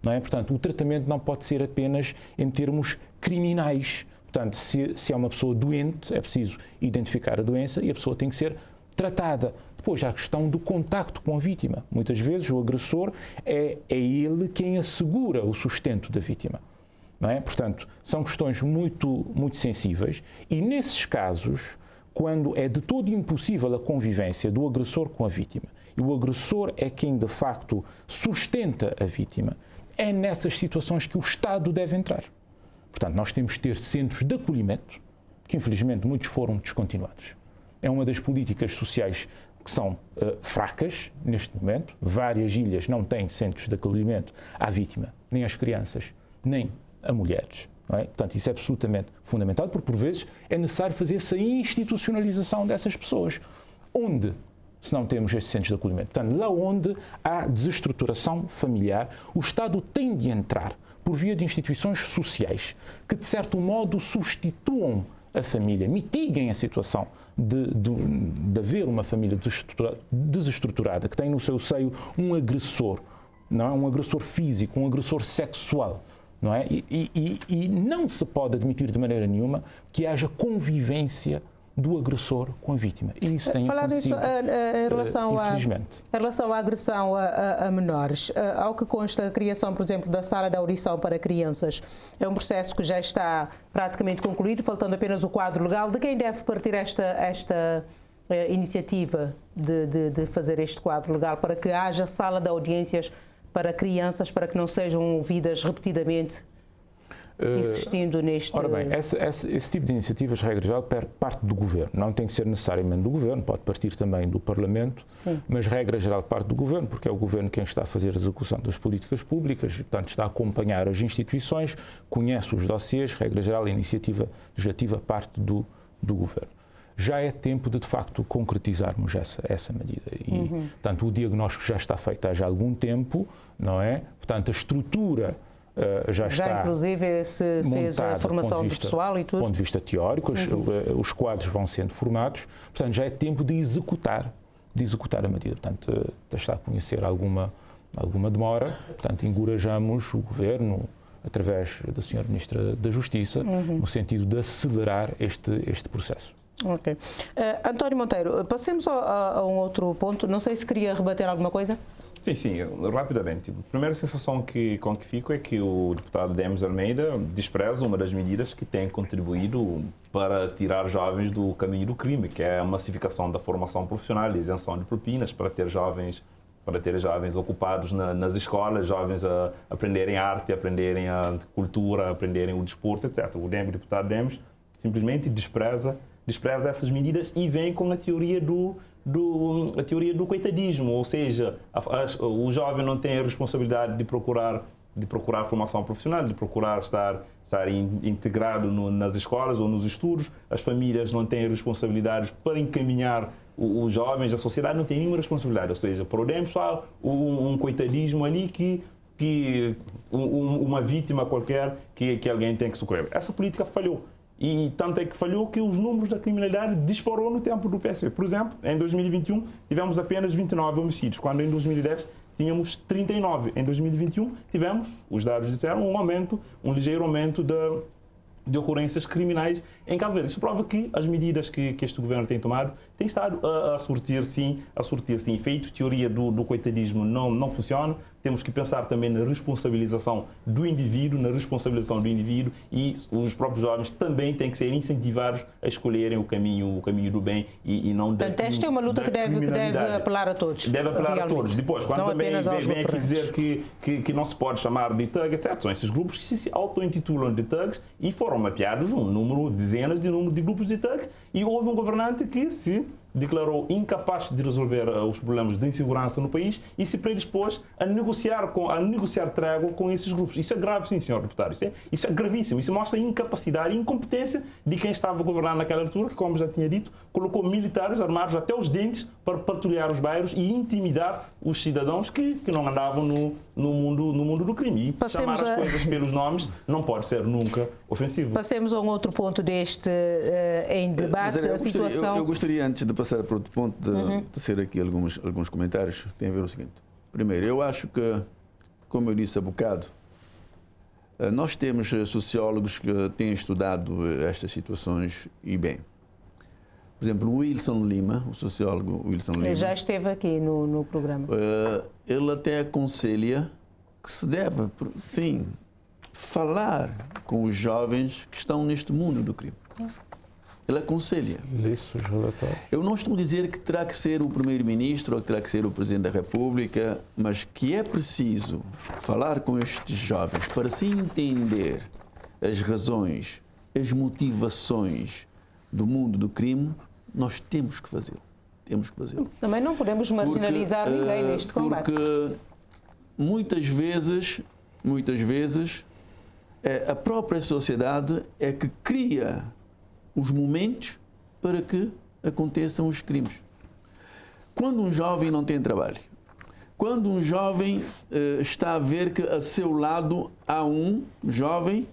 não é? Portanto, o tratamento não pode ser apenas em termos criminais. Portanto, se é uma pessoa doente, é preciso identificar a doença e a pessoa tem que ser tratada. Depois há a questão do contacto com a vítima. Muitas vezes o agressor é ele quem assegura o sustento da vítima. Não é? Portanto, são questões muito, muito sensíveis e, nesses casos, quando é de todo impossível a convivência do agressor com a vítima e o agressor é quem, de facto, sustenta a vítima, é nessas situações que o Estado deve entrar. Portanto, nós temos que ter centros de acolhimento, que infelizmente muitos foram descontinuados. É uma das políticas sociais que são fracas neste momento. Várias ilhas não têm centros de acolhimento à vítima, nem às crianças, nem a mulheres. Não é? Portanto, isso é absolutamente fundamental, porque por vezes é necessário fazer essa institucionalização dessas pessoas. Onde, se não temos estes centros de acolhimento? Portanto, lá onde há desestruturação familiar, o Estado tem de entrar por via de instituições sociais que, de certo modo, substituam a família, mitiguem a situação de haver uma família desestruturada, que tem no seu seio um agressor, não é? Um agressor físico, um agressor sexual. Não é? E não se pode admitir de maneira nenhuma que haja convivência do agressor com a vítima. E isso tem acontecido, em relação infelizmente. Em relação à agressão a menores, ao que consta a criação, por exemplo, da sala de audição para crianças, é um processo que já está praticamente concluído, faltando apenas o quadro legal. De quem deve partir esta iniciativa de fazer este quadro legal para que haja sala de audiências para crianças, para que não sejam ouvidas repetidamente, insistindo neste... Ora bem, esse tipo de iniciativas, regra geral, parte do Governo. Não tem que ser necessariamente do Governo, pode partir também do Parlamento, sim, mas regra geral parte do Governo, porque é o Governo quem está a fazer a execução das políticas públicas, portanto está a acompanhar as instituições, conhece os dossiês, regra geral, a iniciativa legislativa parte do Governo. Já é tempo de facto, concretizarmos essa medida. E, portanto, o diagnóstico já está feito há já algum tempo, não é? Portanto, a estrutura já está inclusive, se fez a formação do pessoal e tudo? Do ponto de vista teórico, os quadros vão sendo formados. Portanto, já é tempo de executar a medida. Portanto, está a conhecer alguma demora. Portanto, encorajamos o Governo, através da Sra. Ministra da Justiça, no sentido de acelerar este processo. Ok. António Monteiro, passemos a um outro ponto. Não sei se queria rebater alguma coisa. Sim, rapidamente. A primeira sensação com que fico é que o deputado Demis Almeida despreza uma das medidas que tem contribuído para tirar jovens do caminho do crime, que é a massificação da formação profissional, a isenção de propinas para ter jovens ocupados nas escolas, jovens a aprenderem arte, aprenderem a cultura, aprenderem o desporto, etc. O deputado Demis simplesmente despreza essas medidas e vem com a teoria do coitadismo, ou seja, o jovem não tem a responsabilidade de procurar formação profissional, de procurar estar integrado nas escolas ou nos estudos, as famílias não têm responsabilidades para encaminhar os jovens, a sociedade não tem nenhuma responsabilidade, ou seja, podemos só um coitadismo ali que uma vítima qualquer que alguém tem que socorrer. Essa política falhou. E tanto é que falhou que os números da criminalidade disparou no tempo do PSV. Por exemplo, em 2021 tivemos apenas 29 homicídios, quando em 2010 tínhamos 39. Em 2021 tivemos, os dados disseram, um ligeiro aumento de ocorrências criminais em Cabo Verde. Isso prova que as medidas que este governo tem tomado têm estado a surtir sim efeitos. A teoria do coitadismo não funciona. Temos que pensar também na responsabilização do indivíduo, e os próprios jovens também têm que ser incentivados a escolherem o caminho do bem e não da criminalidade. Portanto, esta é uma luta que deve apelar a todos. Deve apelar a todos. Depois, quando também vem aqui dizer que não se pode chamar de thug, etc., são esses grupos que se auto-intitulam de thugs e foram mapeados dezenas de grupos de thugs, e houve um governante que se declarou incapaz de resolver os problemas de insegurança no país e se predispôs a negociar trégua com esses grupos. Isso é grave, sim, senhor deputado. Isso é gravíssimo. Isso mostra a incapacidade e incompetência de quem estava a governar naquela altura, que, como já tinha dito, colocou militares armados até os dentes para patrulhar os bairros e intimidar os cidadãos que não andavam no mundo do crime. E chamar as coisas pelos nomes não pode ser nunca ofensivo. Passemos a um outro ponto deste em debate, a situação... Eu gostaria, antes de passar para outro ponto, de tecer aqui alguns comentários. Tem a ver o seguinte. Primeiro, eu acho que, como eu disse há bocado, nós temos sociólogos que têm estudado estas situações e bem. Por exemplo, o Wilson Lima, o sociólogo Wilson Lima... Ele já esteve aqui no programa. Ele até aconselha que se deve, sim, falar com os jovens que estão neste mundo do crime. Ele aconselha. Eu não estou a dizer que terá que ser o Primeiro-Ministro ou que terá que ser o Presidente da República, mas que é preciso falar com estes jovens para se entender as razões, as motivações do mundo do crime. Nós temos que fazê-lo. Temos que fazê-lo. Também não podemos marginalizar ninguém neste combate. Porque muitas vezes, a própria sociedade é que cria os momentos para que aconteçam os crimes. Quando um jovem não tem trabalho, quando um jovem está a ver que a seu lado há um jovem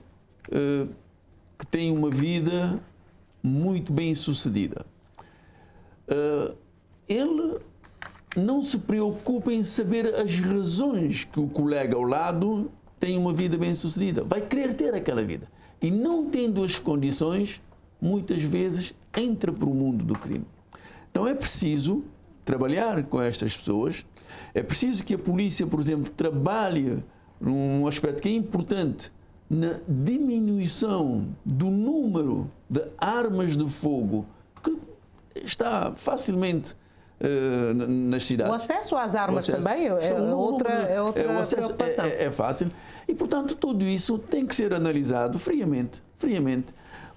que tem uma vida muito bem sucedida, ele não se preocupa em saber as razões que o colega ao lado tem uma vida bem sucedida. Vai querer ter aquela vida. E não tendo as condições, muitas vezes entra para o mundo do crime. Então é preciso trabalhar com estas pessoas. É preciso que a polícia, por exemplo, trabalhe num aspecto que é importante, na diminuição do número de armas de fogo que está facilmente nas cidades. O acesso às armas também é outra preocupação. É fácil. E, portanto, tudo isso tem que ser analisado friamente,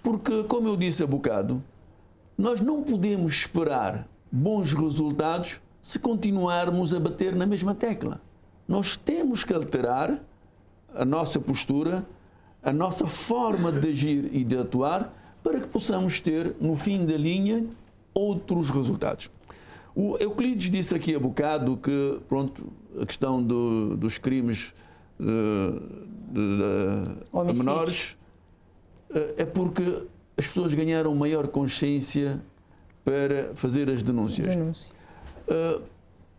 porque, como eu disse há bocado, nós não podemos esperar bons resultados se continuarmos a bater na mesma tecla. Nós temos que alterar a nossa postura, a nossa forma de agir e de atuar, para que possamos ter, no fim da linha, outros resultados. O Euclides disse aqui há bocado que, pronto, a questão dos crimes a menores é porque as pessoas ganharam maior consciência para fazer as denúncias.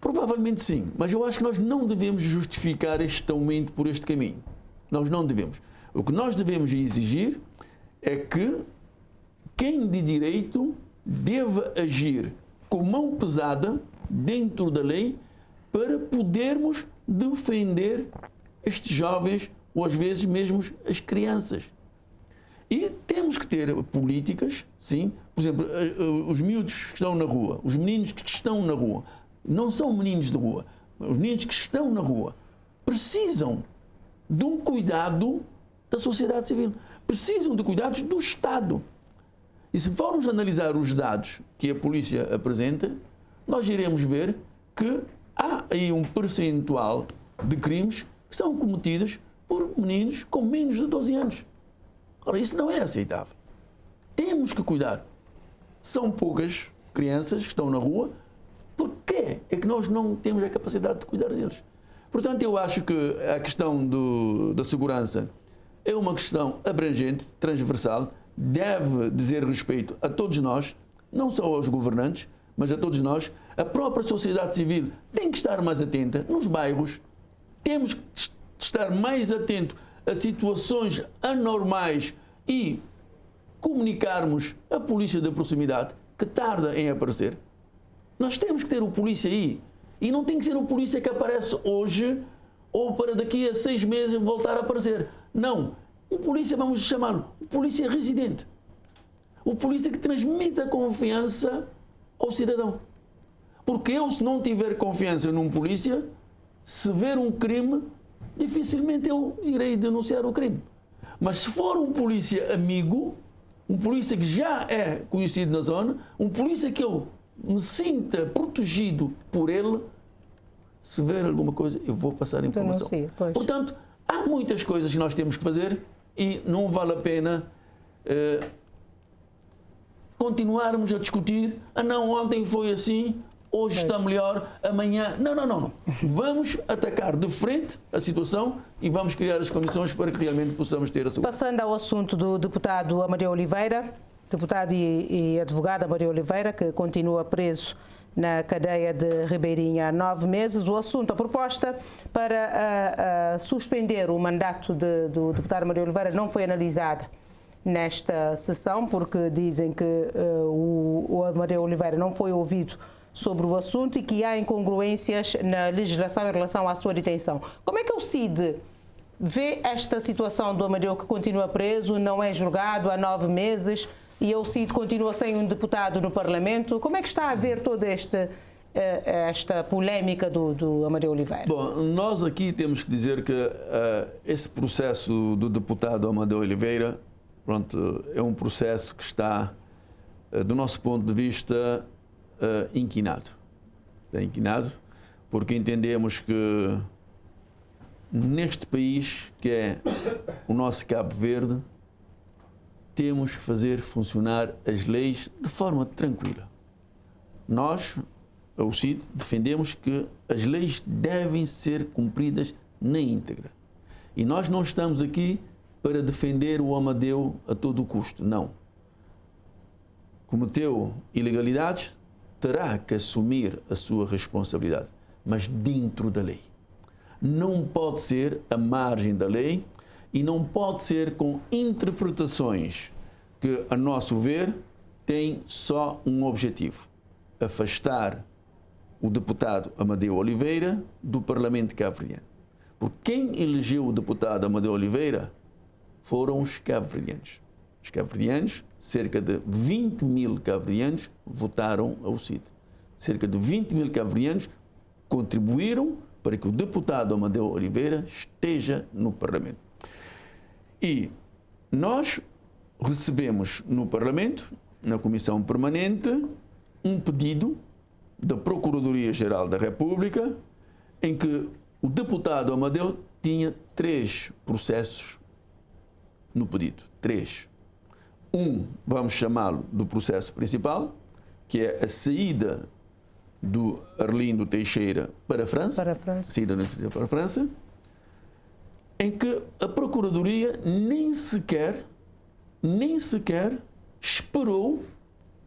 Provavelmente sim, mas eu acho que nós não devemos justificar este aumento por este caminho. Nós não devemos. O que nós devemos exigir é que quem de direito deva agir com mão pesada dentro da lei para podermos defender estes jovens ou às vezes mesmo as crianças. E temos que ter políticas, sim. Por exemplo, os miúdos que estão na rua, os meninos que estão na rua, não são meninos de rua, os meninos que estão na rua precisam de um cuidado da sociedade civil, precisam de cuidados do Estado. E se formos analisar os dados que a polícia apresenta, nós iremos ver que há aí um percentual de crimes que são cometidos por meninos com menos de 12 anos. Ora, isso não é aceitável. Temos que cuidar. São poucas crianças que estão na rua. Porquê é que nós não temos a capacidade de cuidar deles? Portanto, eu acho que a questão da segurança é uma questão abrangente, transversal, deve dizer respeito a todos nós, não só aos governantes, mas a todos nós. A própria sociedade civil tem que estar mais atenta nos bairros, temos que estar mais atento a situações anormais e comunicarmos a polícia da proximidade, que tarda em aparecer. Nós temos que ter o polícia aí. E não tem que ser o polícia que aparece hoje ou para daqui a 6 meses voltar a aparecer. Não. O polícia, vamos chamá-lo, o polícia residente. O polícia que transmite a confiança ao cidadão. Porque eu, se não tiver confiança num polícia, se ver um crime, dificilmente eu irei denunciar o crime. Mas se for um polícia amigo, um polícia que já é conhecido na zona, um polícia que eu me sinta protegido por ele, se ver alguma coisa, eu vou passar a informação. Portanto, há muitas coisas que nós temos que fazer e não vale a pena continuarmos a discutir. Não, ontem foi assim, hoje está melhor, amanhã... Não. Vamos atacar de frente a situação e vamos criar as condições para que realmente possamos ter a solução. Passando ao assunto do deputado Amadeu Oliveira, deputado e advogado Amadeu Oliveira, que continua preso na cadeia de Ribeirinha há 9 meses. O assunto, a proposta para suspender o mandato do deputado Amadeu Oliveira não foi analisada nesta sessão, porque dizem que o Amadeu Oliveira não foi ouvido sobre o assunto e que há incongruências na legislação em relação à sua detenção. Como é que o CID vê esta situação do Amadeu, que continua preso, não é julgado há 9 meses e o CID continua sem um deputado no Parlamento? Como é que está a ver toda esta polémica do Amadeu Oliveira? Bom, nós aqui temos que dizer que esse processo do deputado Amadeu Oliveira, pronto, é um processo que está, do nosso ponto de vista, inquinado. Está inquinado porque entendemos que neste país, que é o nosso Cabo Verde, temos que fazer funcionar as leis de forma tranquila. Nós, o CID, defendemos que as leis devem ser cumpridas na íntegra. E nós não estamos aqui para defender o Amadeu a todo custo, não. Cometeu ilegalidades, terá que assumir a sua responsabilidade, mas dentro da lei. Não pode ser à margem da lei e não pode ser com interpretações que, a nosso ver, têm só um objetivo: afastar o deputado Amadeu Oliveira do Parlamento cabo-verdiano. Porque quem elegeu o deputado Amadeu Oliveira foram os cabo-verdianos. Os cabo-verdianos, cerca de 20 mil cabo-verdianos, votaram ao CID. Cerca de 20 mil cabo-verdianos contribuíram para que o deputado Amadeu Oliveira esteja no Parlamento. E nós recebemos no Parlamento, na Comissão Permanente, um pedido da Procuradoria-Geral da República em que o deputado Amadeu tinha 3 processos no pedido. 3. Vamos chamá-lo do processo principal, que é a saída do Arlindo Teixeira para a França. Saída do Teixeira para a França, em que a Procuradoria nem sequer esperou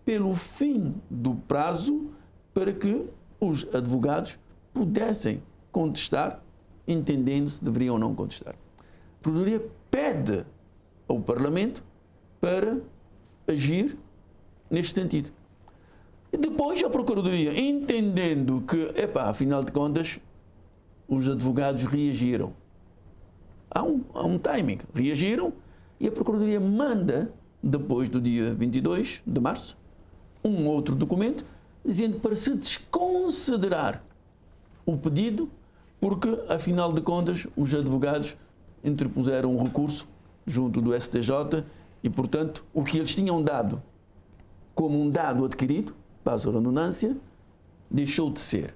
pelo fim do prazo para que os advogados pudessem contestar, entendendo se deveriam ou não contestar. A Procuradoria pede ao Parlamento para agir neste sentido. E depois a Procuradoria, entendendo que, afinal de contas, os advogados reagiram. Há um timing. Reagiram e a Procuradoria manda, depois do dia 22 de março, um outro documento dizendo para se desconsiderar o pedido, porque, afinal de contas, os advogados interpuseram um recurso junto do STJ e, portanto, o que eles tinham dado como um dado adquirido, passo a redundância, deixou de ser.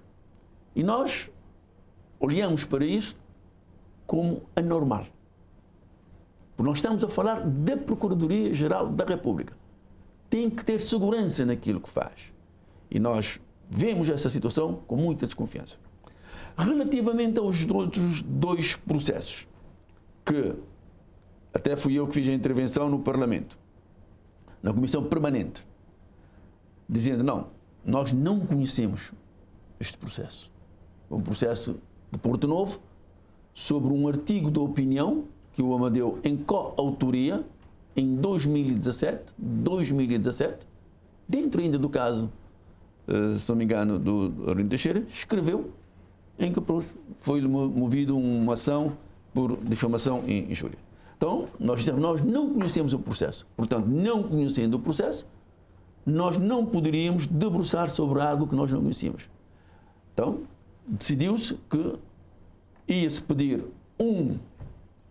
E nós olhamos para isso como anormal. Porque nós estamos a falar da Procuradoria-Geral da República. Tem que ter segurança naquilo que faz. E nós vemos essa situação com muita desconfiança. Relativamente aos outros 2 processos, que até fui eu que fiz a intervenção no Parlamento, na Comissão Permanente, dizendo, não, nós não conhecemos este processo. É um processo de Porto Novo, sobre um artigo de opinião que o Amadeu, em coautoria, em 2017, dentro ainda do caso, se não me engano, do Arlindo Teixeira, escreveu em que foi movida uma ação por difamação e injúria. Então, nós não conhecemos o processo. Portanto, não conhecendo o processo, nós não poderíamos debruçar sobre algo que nós não conhecíamos. Então, decidiu-se que ia-se pedir um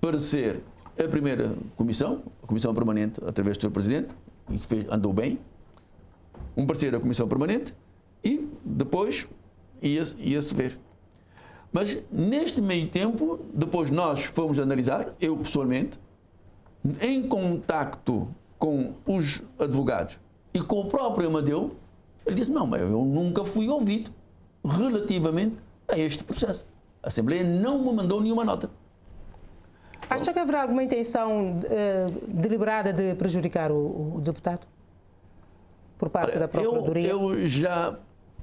parecer à primeira comissão, a Comissão Permanente, através do Sr. Presidente, e andou bem, um parecer à Comissão Permanente, e depois ia-se ver. Mas, neste meio tempo, depois nós fomos analisar, eu pessoalmente, em contacto com os advogados e com o próprio Amadeu, Ele disse, não, mas eu nunca fui ouvido relativamente a este processo. A Assembleia não me mandou nenhuma nota. Acha que haverá alguma intenção deliberada de prejudicar o deputado? Por parte da Procuradoria? Eu já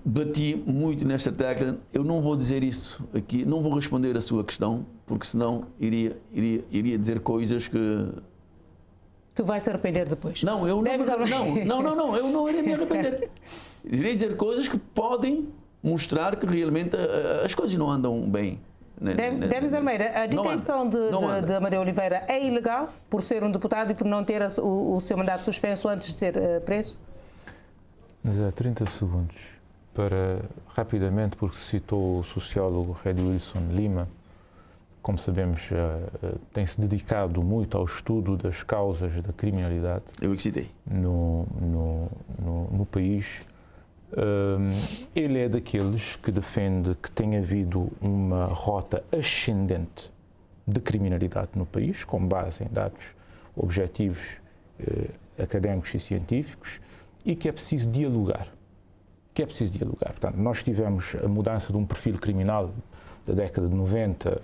bati muito nesta tecla. Eu não vou dizer isso aqui, não vou responder a sua questão, porque senão iria dizer coisas que... Tu vais se arrepender depois. Não, eu não, eu não iria me arrepender. Irei dizer coisas que podem mostrar que realmente as coisas não andam bem. Denis Almeida, a detenção de Amadeu Oliveira é ilegal por ser um deputado e por não ter o seu mandato suspenso antes de ser preso? Mas há 30 segundos para, rapidamente, porque se citou o sociólogo Reddy Wilson Lima, como sabemos, tem-se dedicado muito ao estudo das causas da criminalidade. Eu excitei. No país. Ele é daqueles que defende que tem havido uma rota ascendente de criminalidade no país, com base em dados objetivos, académicos e científicos, e que é preciso dialogar. Portanto, nós tivemos a mudança de um perfil criminal da década de 90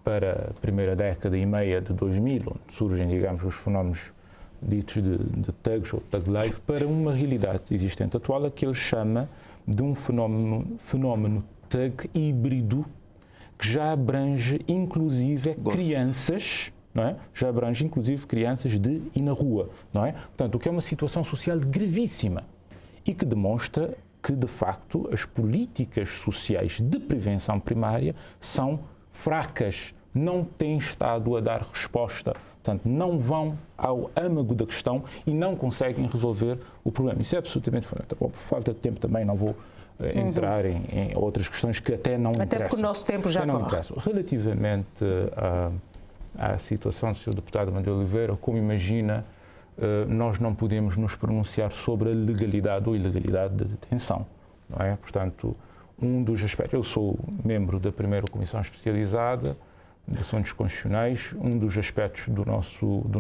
para a primeira década e meia de 2000, onde surgem, digamos, os fenómenos ditos de thugs ou thug life, para uma realidade existente atual, a que ele chama de um fenómeno thug híbrido, que já abrange inclusive crianças, não é? Já abrange inclusive crianças e na rua, não é? Portanto, o que é uma situação social gravíssima e que demonstra que, de facto, as políticas sociais de prevenção primária são fracas, não têm estado a dar resposta. Portanto, não vão ao âmago da questão e não conseguem resolver o problema. Isso é absolutamente fundamental. Por falta de tempo também não vou entrar em outras questões que até não interessam. Até porque o nosso tempo já corre. Relativamente à situação do Sr. Deputado Amadeu Oliveira, como imagina, nós não podemos nos pronunciar sobre a legalidade ou ilegalidade da detenção, não é? Portanto, um dos aspectos... Eu sou membro da primeira Comissão Especializada de Assuntos Constitucionais. Um dos aspectos do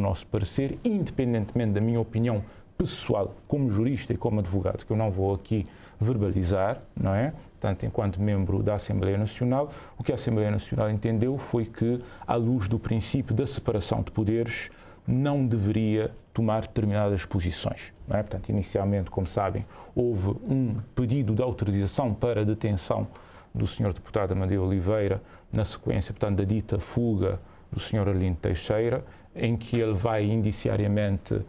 nosso parecer, independentemente da minha opinião pessoal como jurista e como advogado, que eu não vou aqui verbalizar, não é? Portanto, enquanto membro da Assembleia Nacional, o que a Assembleia Nacional entendeu foi que, à luz do princípio da separação de poderes, não deveria tomar determinadas posições, não é? Portanto, inicialmente, como sabem, houve um pedido de autorização para a detenção do Sr. Deputado Amadeu Oliveira, na sequência, portanto, da dita fuga do Sr. Arlindo Teixeira, em que ele vai indiciariamente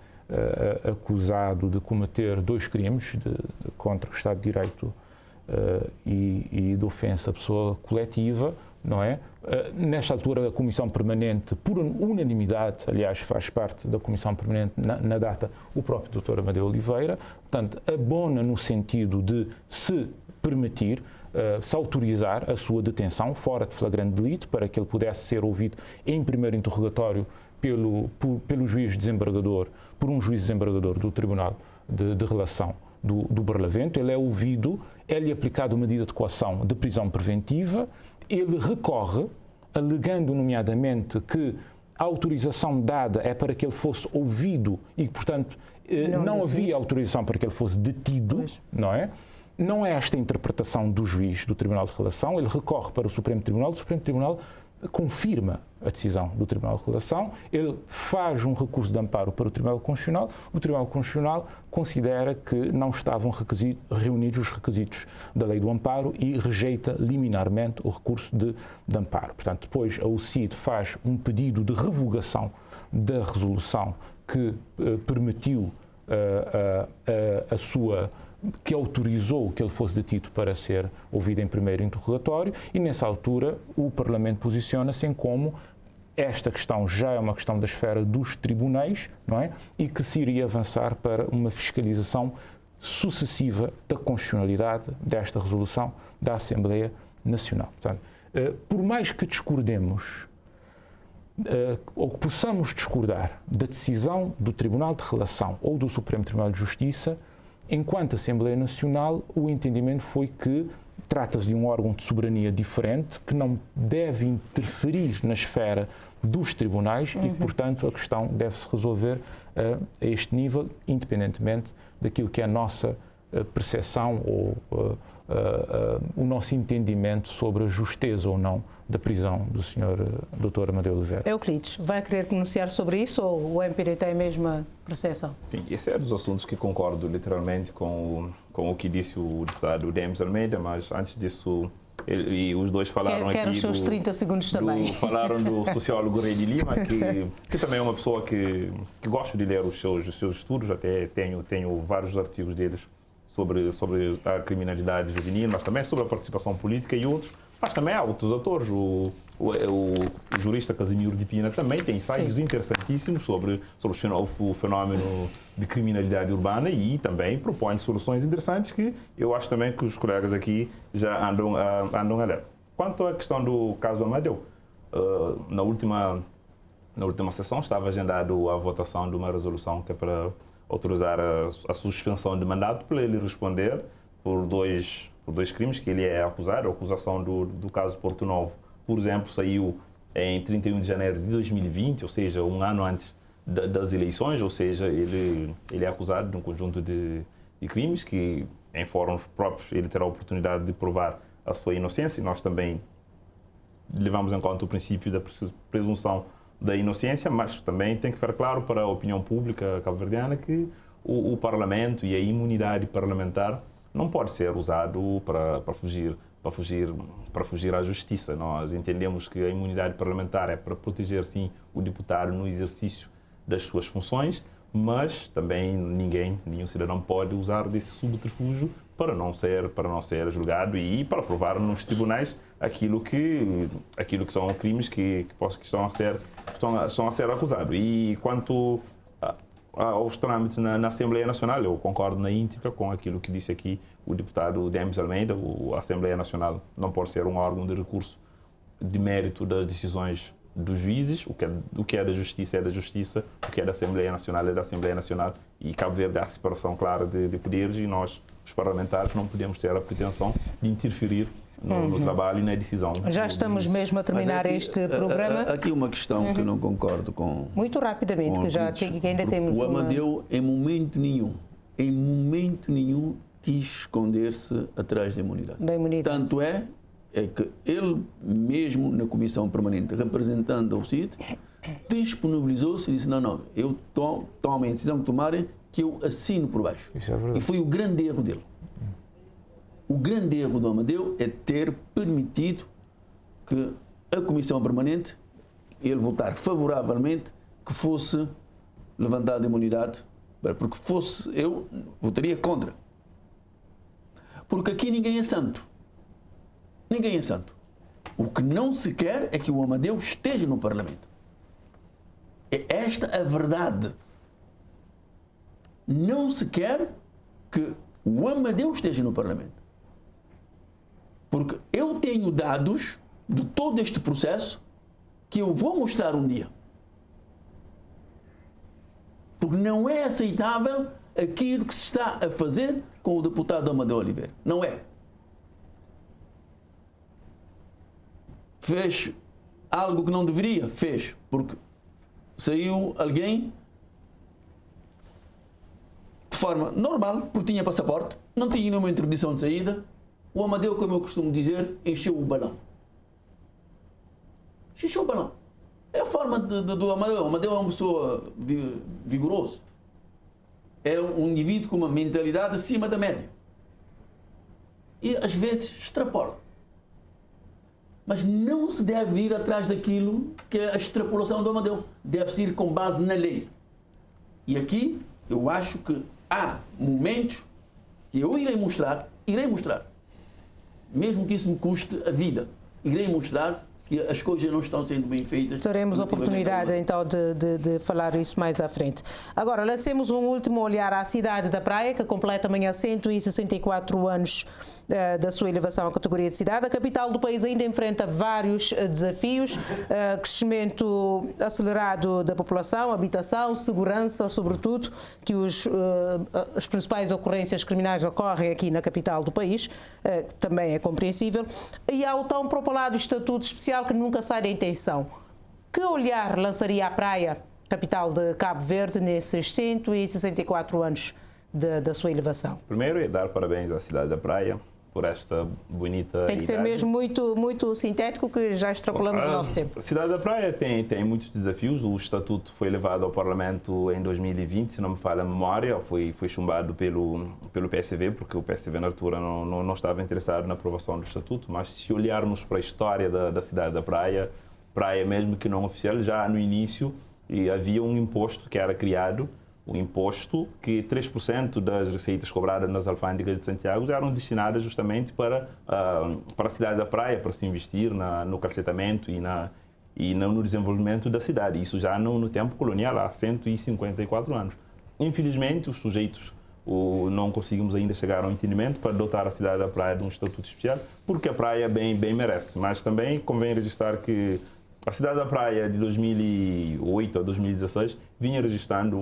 acusado de cometer 2 crimes contra o Estado de Direito e de ofensa à pessoa coletiva, não é? Nesta altura, a Comissão Permanente, por unanimidade, aliás, faz parte da Comissão Permanente na data o próprio Dr. Amadeu Oliveira, portanto, abona no sentido de se permitir, se autorizar a sua detenção fora de flagrante delito, para que ele pudesse ser ouvido em primeiro interrogatório pelo juiz desembargador, por um juiz desembargador do Tribunal de Relação do Barlavento. Ele é ouvido, é-lhe aplicada uma medida de coação de prisão preventiva, ele recorre, alegando nomeadamente que a autorização dada é para que ele fosse ouvido e, portanto, não havia autorização para que ele fosse detido, não é? Não é esta a interpretação do juiz do Tribunal de Relação, ele recorre para o Supremo Tribunal confirma a decisão do Tribunal de Relação, ele faz um recurso de amparo para o Tribunal Constitucional considera que não estavam reunidos os requisitos da lei do amparo e rejeita liminarmente o recurso de amparo. Portanto, depois a UCID faz um pedido de revogação da resolução que permitiu que autorizou que ele fosse detido para ser ouvido em primeiro interrogatório, e nessa altura o Parlamento posiciona-se em como esta questão já é uma questão da esfera dos tribunais, não é? E que se iria avançar para uma fiscalização sucessiva da constitucionalidade desta resolução da Assembleia Nacional. Portanto, por mais que discordemos ou que possamos discordar da decisão do Tribunal de Relação ou do Supremo Tribunal de Justiça, enquanto Assembleia Nacional, o entendimento foi que trata-se de um órgão de soberania diferente, que não deve interferir na esfera dos tribunais e que, portanto, a questão deve-se resolver a este nível, independentemente daquilo que é a nossa percepção ou o nosso entendimento sobre a justeza ou não da prisão do Sr. Dr. Amadeu Oliveira. Euclides, vai querer pronunciar sobre isso ou o MPD tem a mesma percepção? Sim, esse é dos assuntos que concordo literalmente com o que disse o deputado Demis Almeida, mas antes disso, e os dois falaram Quero aqui... os seus 30 segundos também. Falaram do sociólogo Rei de Lima, que também é uma pessoa que gosto de ler os seus estudos, até tenho vários artigos deles sobre a criminalidade juvenil, mas também sobre a participação política e outros. Mas também há outros autores. O jurista Casimiro de Pina também tem ensaios interessantíssimos sobre o fenómeno de criminalidade urbana e também propõe soluções interessantes que eu acho também que os colegas aqui já andam a ler. Quanto à questão do caso Amadeu, na última sessão estava agendado a votação de uma resolução que é para autorizar a suspensão de mandato para ele responder por dois crimes que ele é acusado. A acusação do caso Porto Novo, por exemplo, saiu em 31 de janeiro de 2020, ou seja, um ano antes das eleições, ou seja, ele é acusado de um conjunto de crimes que, em fóruns próprios, ele terá a oportunidade de provar a sua inocência. Nós também levamos em conta o princípio da presunção da inocência, mas também tem que ficar claro para a opinião pública cabo-verdiana que o Parlamento e a imunidade parlamentar não pode ser usado para fugir à justiça. Nós entendemos que a imunidade parlamentar é para proteger, sim, o deputado no exercício das suas funções, mas também nenhum cidadão pode usar desse subterfúgio para não ser julgado e para provar nos tribunais aquilo que são crimes que estão a ser acusados. E quanto aos trâmites na Assembleia Nacional, eu concordo na íntegra com aquilo que disse aqui o deputado Demis Almeida. A Assembleia Nacional não pode ser um órgão de recurso de mérito das decisões dos juízes. O que é da Justiça é da Justiça, o que é da Assembleia Nacional é da Assembleia Nacional, e Cabo Verde há a separação clara de poderes e nós, os parlamentares, não podemos ter a pretensão de interferir no trabalho e na decisão. Já estamos mesmo a terminar este programa. Aqui uma questão que eu não concordo com... Muito rapidamente, que ainda temos o Amadeu, em momento nenhum, quis esconder-se atrás da imunidade. Tanto é que ele mesmo na Comissão Permanente, representando o CID, disponibilizou-se e disse, não, eu tomo a decisão que tomarem, que eu assino por baixo. Isso é verdade. E foi o grande erro dele. O grande erro do Amadeu é ter permitido que a Comissão Permanente, ele votar favoravelmente, que fosse levantada a imunidade, porque eu votaria contra. Porque aqui ninguém é santo. Ninguém é santo. O que não se quer é que o Amadeu esteja no Parlamento. É esta a verdade. Não se quer que o Amadeu esteja no Parlamento. Porque eu tenho dados de todo este processo que eu vou mostrar um dia. Porque não é aceitável aquilo que se está a fazer com o deputado Amadeu Oliveira. Não é. Fez algo que não deveria? Fez. Porque saiu alguém de forma normal, porque tinha passaporte, não tinha nenhuma interdição de saída. O Amadeu, como eu costumo dizer, encheu o balão. Encheu o balão. É a forma do Amadeu. O Amadeu é uma pessoa vigorosa. É um indivíduo com uma mentalidade acima da média. E às vezes extrapola. Mas não se deve ir atrás daquilo que é a extrapolação do Amadeu. Deve-se ir com base na lei. E aqui eu acho que há momentos que eu irei mostrar, mesmo que isso me custe a vida, irei mostrar que as coisas não estão sendo bem feitas. Teremos oportunidade então de falar isso mais à frente. Agora, lancemos um último olhar à cidade da Praia, que completa amanhã 164 anos da sua elevação à categoria de cidade. A capital do país ainda enfrenta vários desafios, crescimento acelerado da população, habitação, segurança, sobretudo, que as principais ocorrências criminais ocorrem aqui na capital do país, também é compreensível, e há o tão propalado Estatuto Especial que nunca sai da intenção. Que olhar lançaria a Praia, capital de Cabo Verde, nesses 164 anos da sua elevação? Primeiro é dar parabéns à cidade da Praia por esta bonita Tem que ser mesmo muito sintético, que já extrapolamos o nosso tempo. A cidade da Praia tem muitos desafios. O estatuto foi levado ao Parlamento em 2020, se não me falha a memória, foi chumbado pelo PSV, porque o PSV na altura não estava interessado na aprovação do estatuto, mas se olharmos para a história da cidade da Praia, mesmo que não oficial, já no início havia um imposto que era criado, o imposto que 3% das receitas cobradas nas alfândegas de Santiago eram destinadas justamente para a cidade da Praia, para se investir no calcetamento e no desenvolvimento da cidade. Isso já no tempo colonial, há 154 anos. Infelizmente, os sujeitos não conseguimos ainda chegar ao entendimento para dotar a cidade da Praia de um estatuto especial, porque a Praia bem merece. Mas também convém registrar que a cidade da Praia, de 2008 a 2016, vinha registrando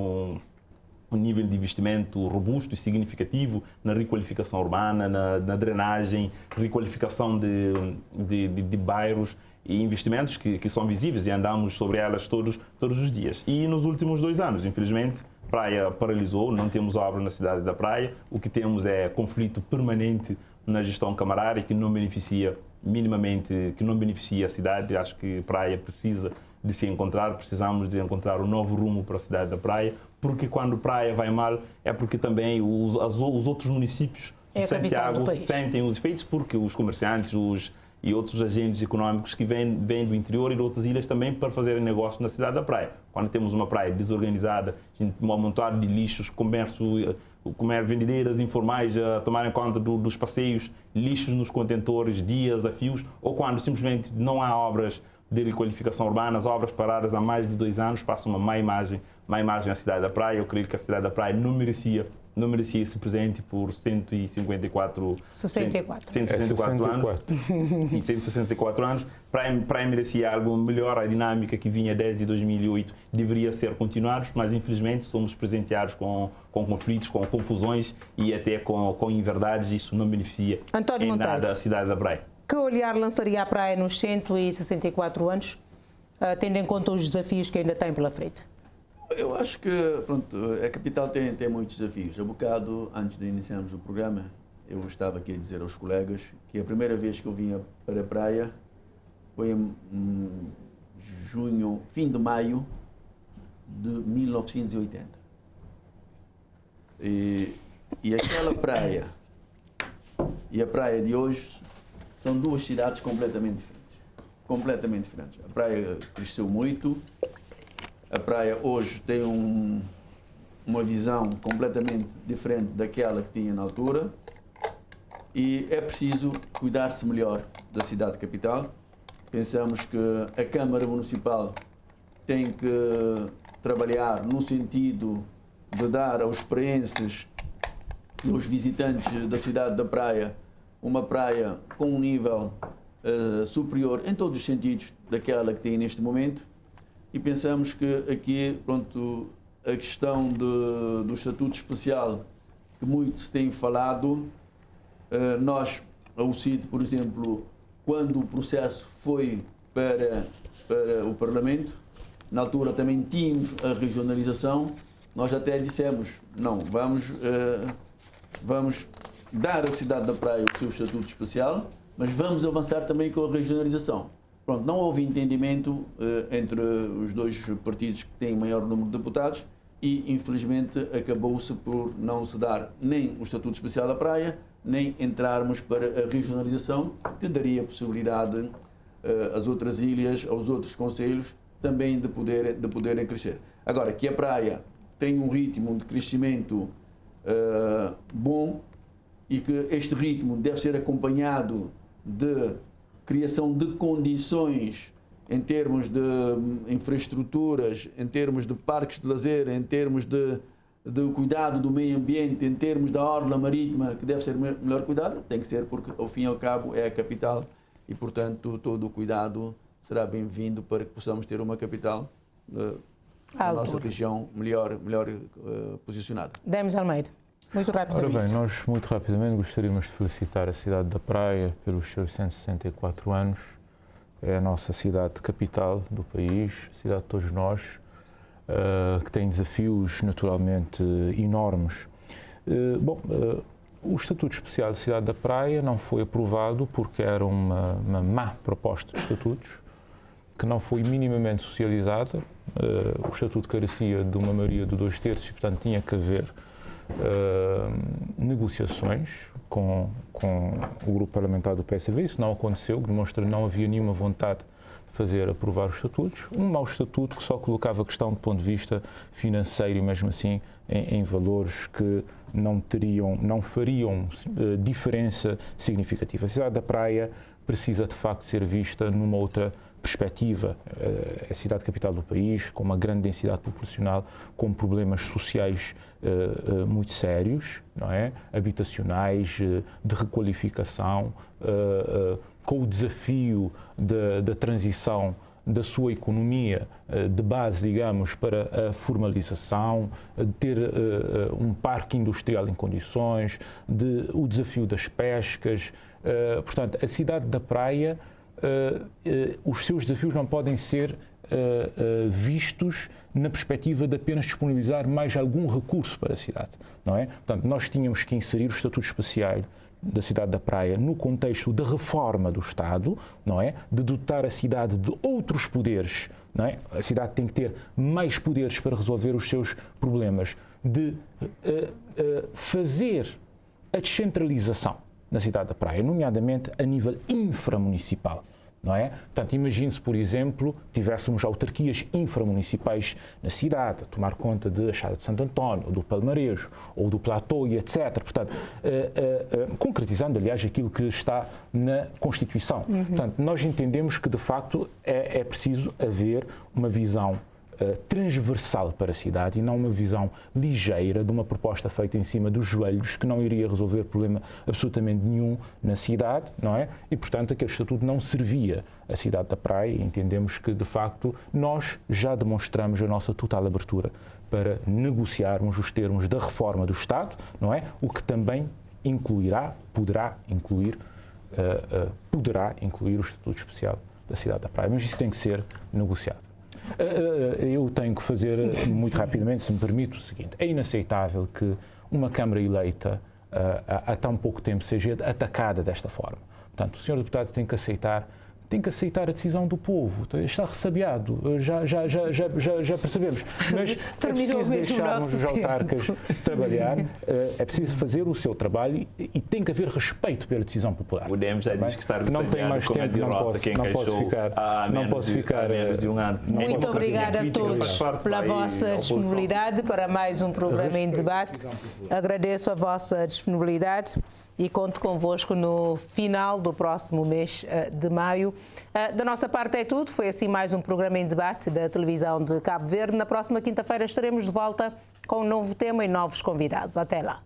um nível de investimento robusto e significativo na requalificação urbana, na drenagem, requalificação de bairros e investimentos que são visíveis e andamos sobre elas todos os dias. E nos últimos 2 anos, infelizmente, a Praia paralisou, não temos obras na cidade da Praia, o que temos é conflito permanente na gestão camarária que não beneficia minimamente, que não beneficia a cidade. Acho que a Praia precisa de se encontrar, precisamos de encontrar um novo rumo para a cidade da Praia, porque quando a Praia vai mal é porque também os outros municípios de Santiago sentem os efeitos, porque os comerciantes e outros agentes económicos que vêm do interior e de outras ilhas também para fazerem negócio na cidade da Praia. Quando temos uma praia desorganizada, um amontoado de lixos, vendedeiras informais a tomarem conta dos passeios, lixos nos contentores, dias a fios, ou quando simplesmente não há obras de requalificação urbana, as obras paradas há mais de 2 anos, passam uma má imagem à cidade da Praia. Eu creio que a cidade da Praia não merecia esse presente por 164 anos. Sim, 164 anos. Praia merecia algo melhor, a dinâmica que vinha desde 2008 deveria ser continuada, mas infelizmente somos presenteados com conflitos, com confusões e até com inverdades. Isso não beneficia em nada a cidade da Praia. Que olhar lançaria a Praia nos 164 anos, tendo em conta os desafios que ainda tem pela frente? Eu acho que a capital tem muitos desafios. Há bocado, antes de iniciarmos o programa, eu estava aqui a dizer aos colegas que a primeira vez que eu vinha para a Praia foi em fim de maio de 1980. E aquela praia e a praia de hoje são 2 cidades completamente diferentes. A praia cresceu muito. A praia hoje tem uma visão completamente diferente daquela que tinha na altura e é preciso cuidar-se melhor da cidade capital. Pensamos que a Câmara Municipal tem que trabalhar no sentido de dar aos praenses e aos visitantes da cidade da Praia uma praia com um nível superior em todos os sentidos daquela que tem neste momento. E pensamos que aqui, a questão do estatuto especial, que muito se tem falado, nós, ao CID, por exemplo, quando o processo foi para o Parlamento, na altura também tínhamos a regionalização, nós até dissemos, não, vamos dar à cidade da Praia o seu estatuto especial, mas vamos avançar também com a regionalização. Não houve entendimento entre os 2 partidos que têm maior número de deputados e, infelizmente, acabou-se por não se dar nem o Estatuto Especial da Praia, nem entrarmos para a regionalização, que daria a possibilidade às outras ilhas, aos outros concelhos, também de poderem crescer. Agora, que a Praia tem um ritmo de crescimento bom e que este ritmo deve ser acompanhado de criação de condições em termos de infraestruturas, em termos de parques de lazer, em termos de cuidado do meio ambiente, em termos da orla marítima, que deve ser melhor cuidado, tem que ser, porque ao fim e ao cabo é a capital e, portanto, todo o cuidado será bem-vindo para que possamos ter uma capital na nossa região melhor posicionada. Demis Almeida. Muito rapidamente. Ora bem, nós muito rapidamente gostaríamos de felicitar a cidade da Praia pelos seus 164 anos. É a nossa cidade capital do país, cidade de todos nós, que tem desafios naturalmente enormes. O Estatuto Especial da Cidade da Praia não foi aprovado porque era uma má proposta de estatutos, que não foi minimamente socializada. O Estatuto carecia de uma maioria de 2/3, portanto tinha que haver negociações com o grupo parlamentar do PSV. Isso não aconteceu, demonstra que não havia nenhuma vontade de fazer aprovar os estatutos. Um mau estatuto que só colocava a questão do ponto de vista financeiro e mesmo assim em valores que não fariam diferença significativa. A cidade da Praia precisa de facto ser vista numa outra perspectiva. É a cidade capital do país, com uma grande densidade populacional, com problemas sociais muito sérios, não é? Habitacionais, de requalificação, com o desafio da transição da sua economia de base, digamos, para a formalização, de ter um parque industrial em condições, o desafio das pescas. Portanto, a cidade da Praia, os seus desafios não podem ser vistos na perspectiva de apenas disponibilizar mais algum recurso para a cidade, não é? Portanto, nós tínhamos que inserir o Estatuto Especial da cidade da Praia no contexto da reforma do Estado, não é? De dotar a cidade de outros poderes, não é? A cidade tem que ter mais poderes para resolver os seus problemas, de fazer a descentralização na cidade da Praia, nomeadamente a nível inframunicipal. Não é? Portanto, imagine-se, por exemplo, tivéssemos autarquias inframunicipais na cidade, a tomar conta da Chada de Santo António, ou do Palmarejo, ou do Platô e etc. Portanto, concretizando, aliás, aquilo que está na Constituição. Portanto, nós entendemos que, de facto, é preciso haver uma visão transversal para a cidade e não uma visão ligeira de uma proposta feita em cima dos joelhos que não iria resolver problema absolutamente nenhum na cidade, não é? E, portanto, aquele estatuto não servia à cidade da Praia e entendemos que, de facto, nós já demonstramos a nossa total abertura para negociarmos os termos da reforma do Estado, não é? O que também poderá incluir o Estatuto Especial da cidade da Praia, mas isso tem que ser negociado. Eu tenho que fazer muito rapidamente, se me permite, o seguinte: é inaceitável que uma Câmara eleita há tão pouco tempo seja atacada desta forma. Portanto, o Sr. Deputado tem que aceitar a decisão do povo. Está ressabiado, já percebemos. Mas é preciso deixarmos os autarcas trabalhar, é preciso fazer o seu trabalho e tem que haver respeito pela decisão popular. O DEM já diz que está não tem mais tempo, não posso ficar menos de um ano. Muito obrigada a todos pela vossa disponibilidade para mais um programa em debate. Agradeço a vossa disponibilidade e conto convosco no final do próximo mês de maio. Da nossa parte é tudo. Foi assim mais um programa em debate da televisão de Cabo Verde. Na próxima quinta-feira estaremos de volta com um novo tema e novos convidados. Até lá.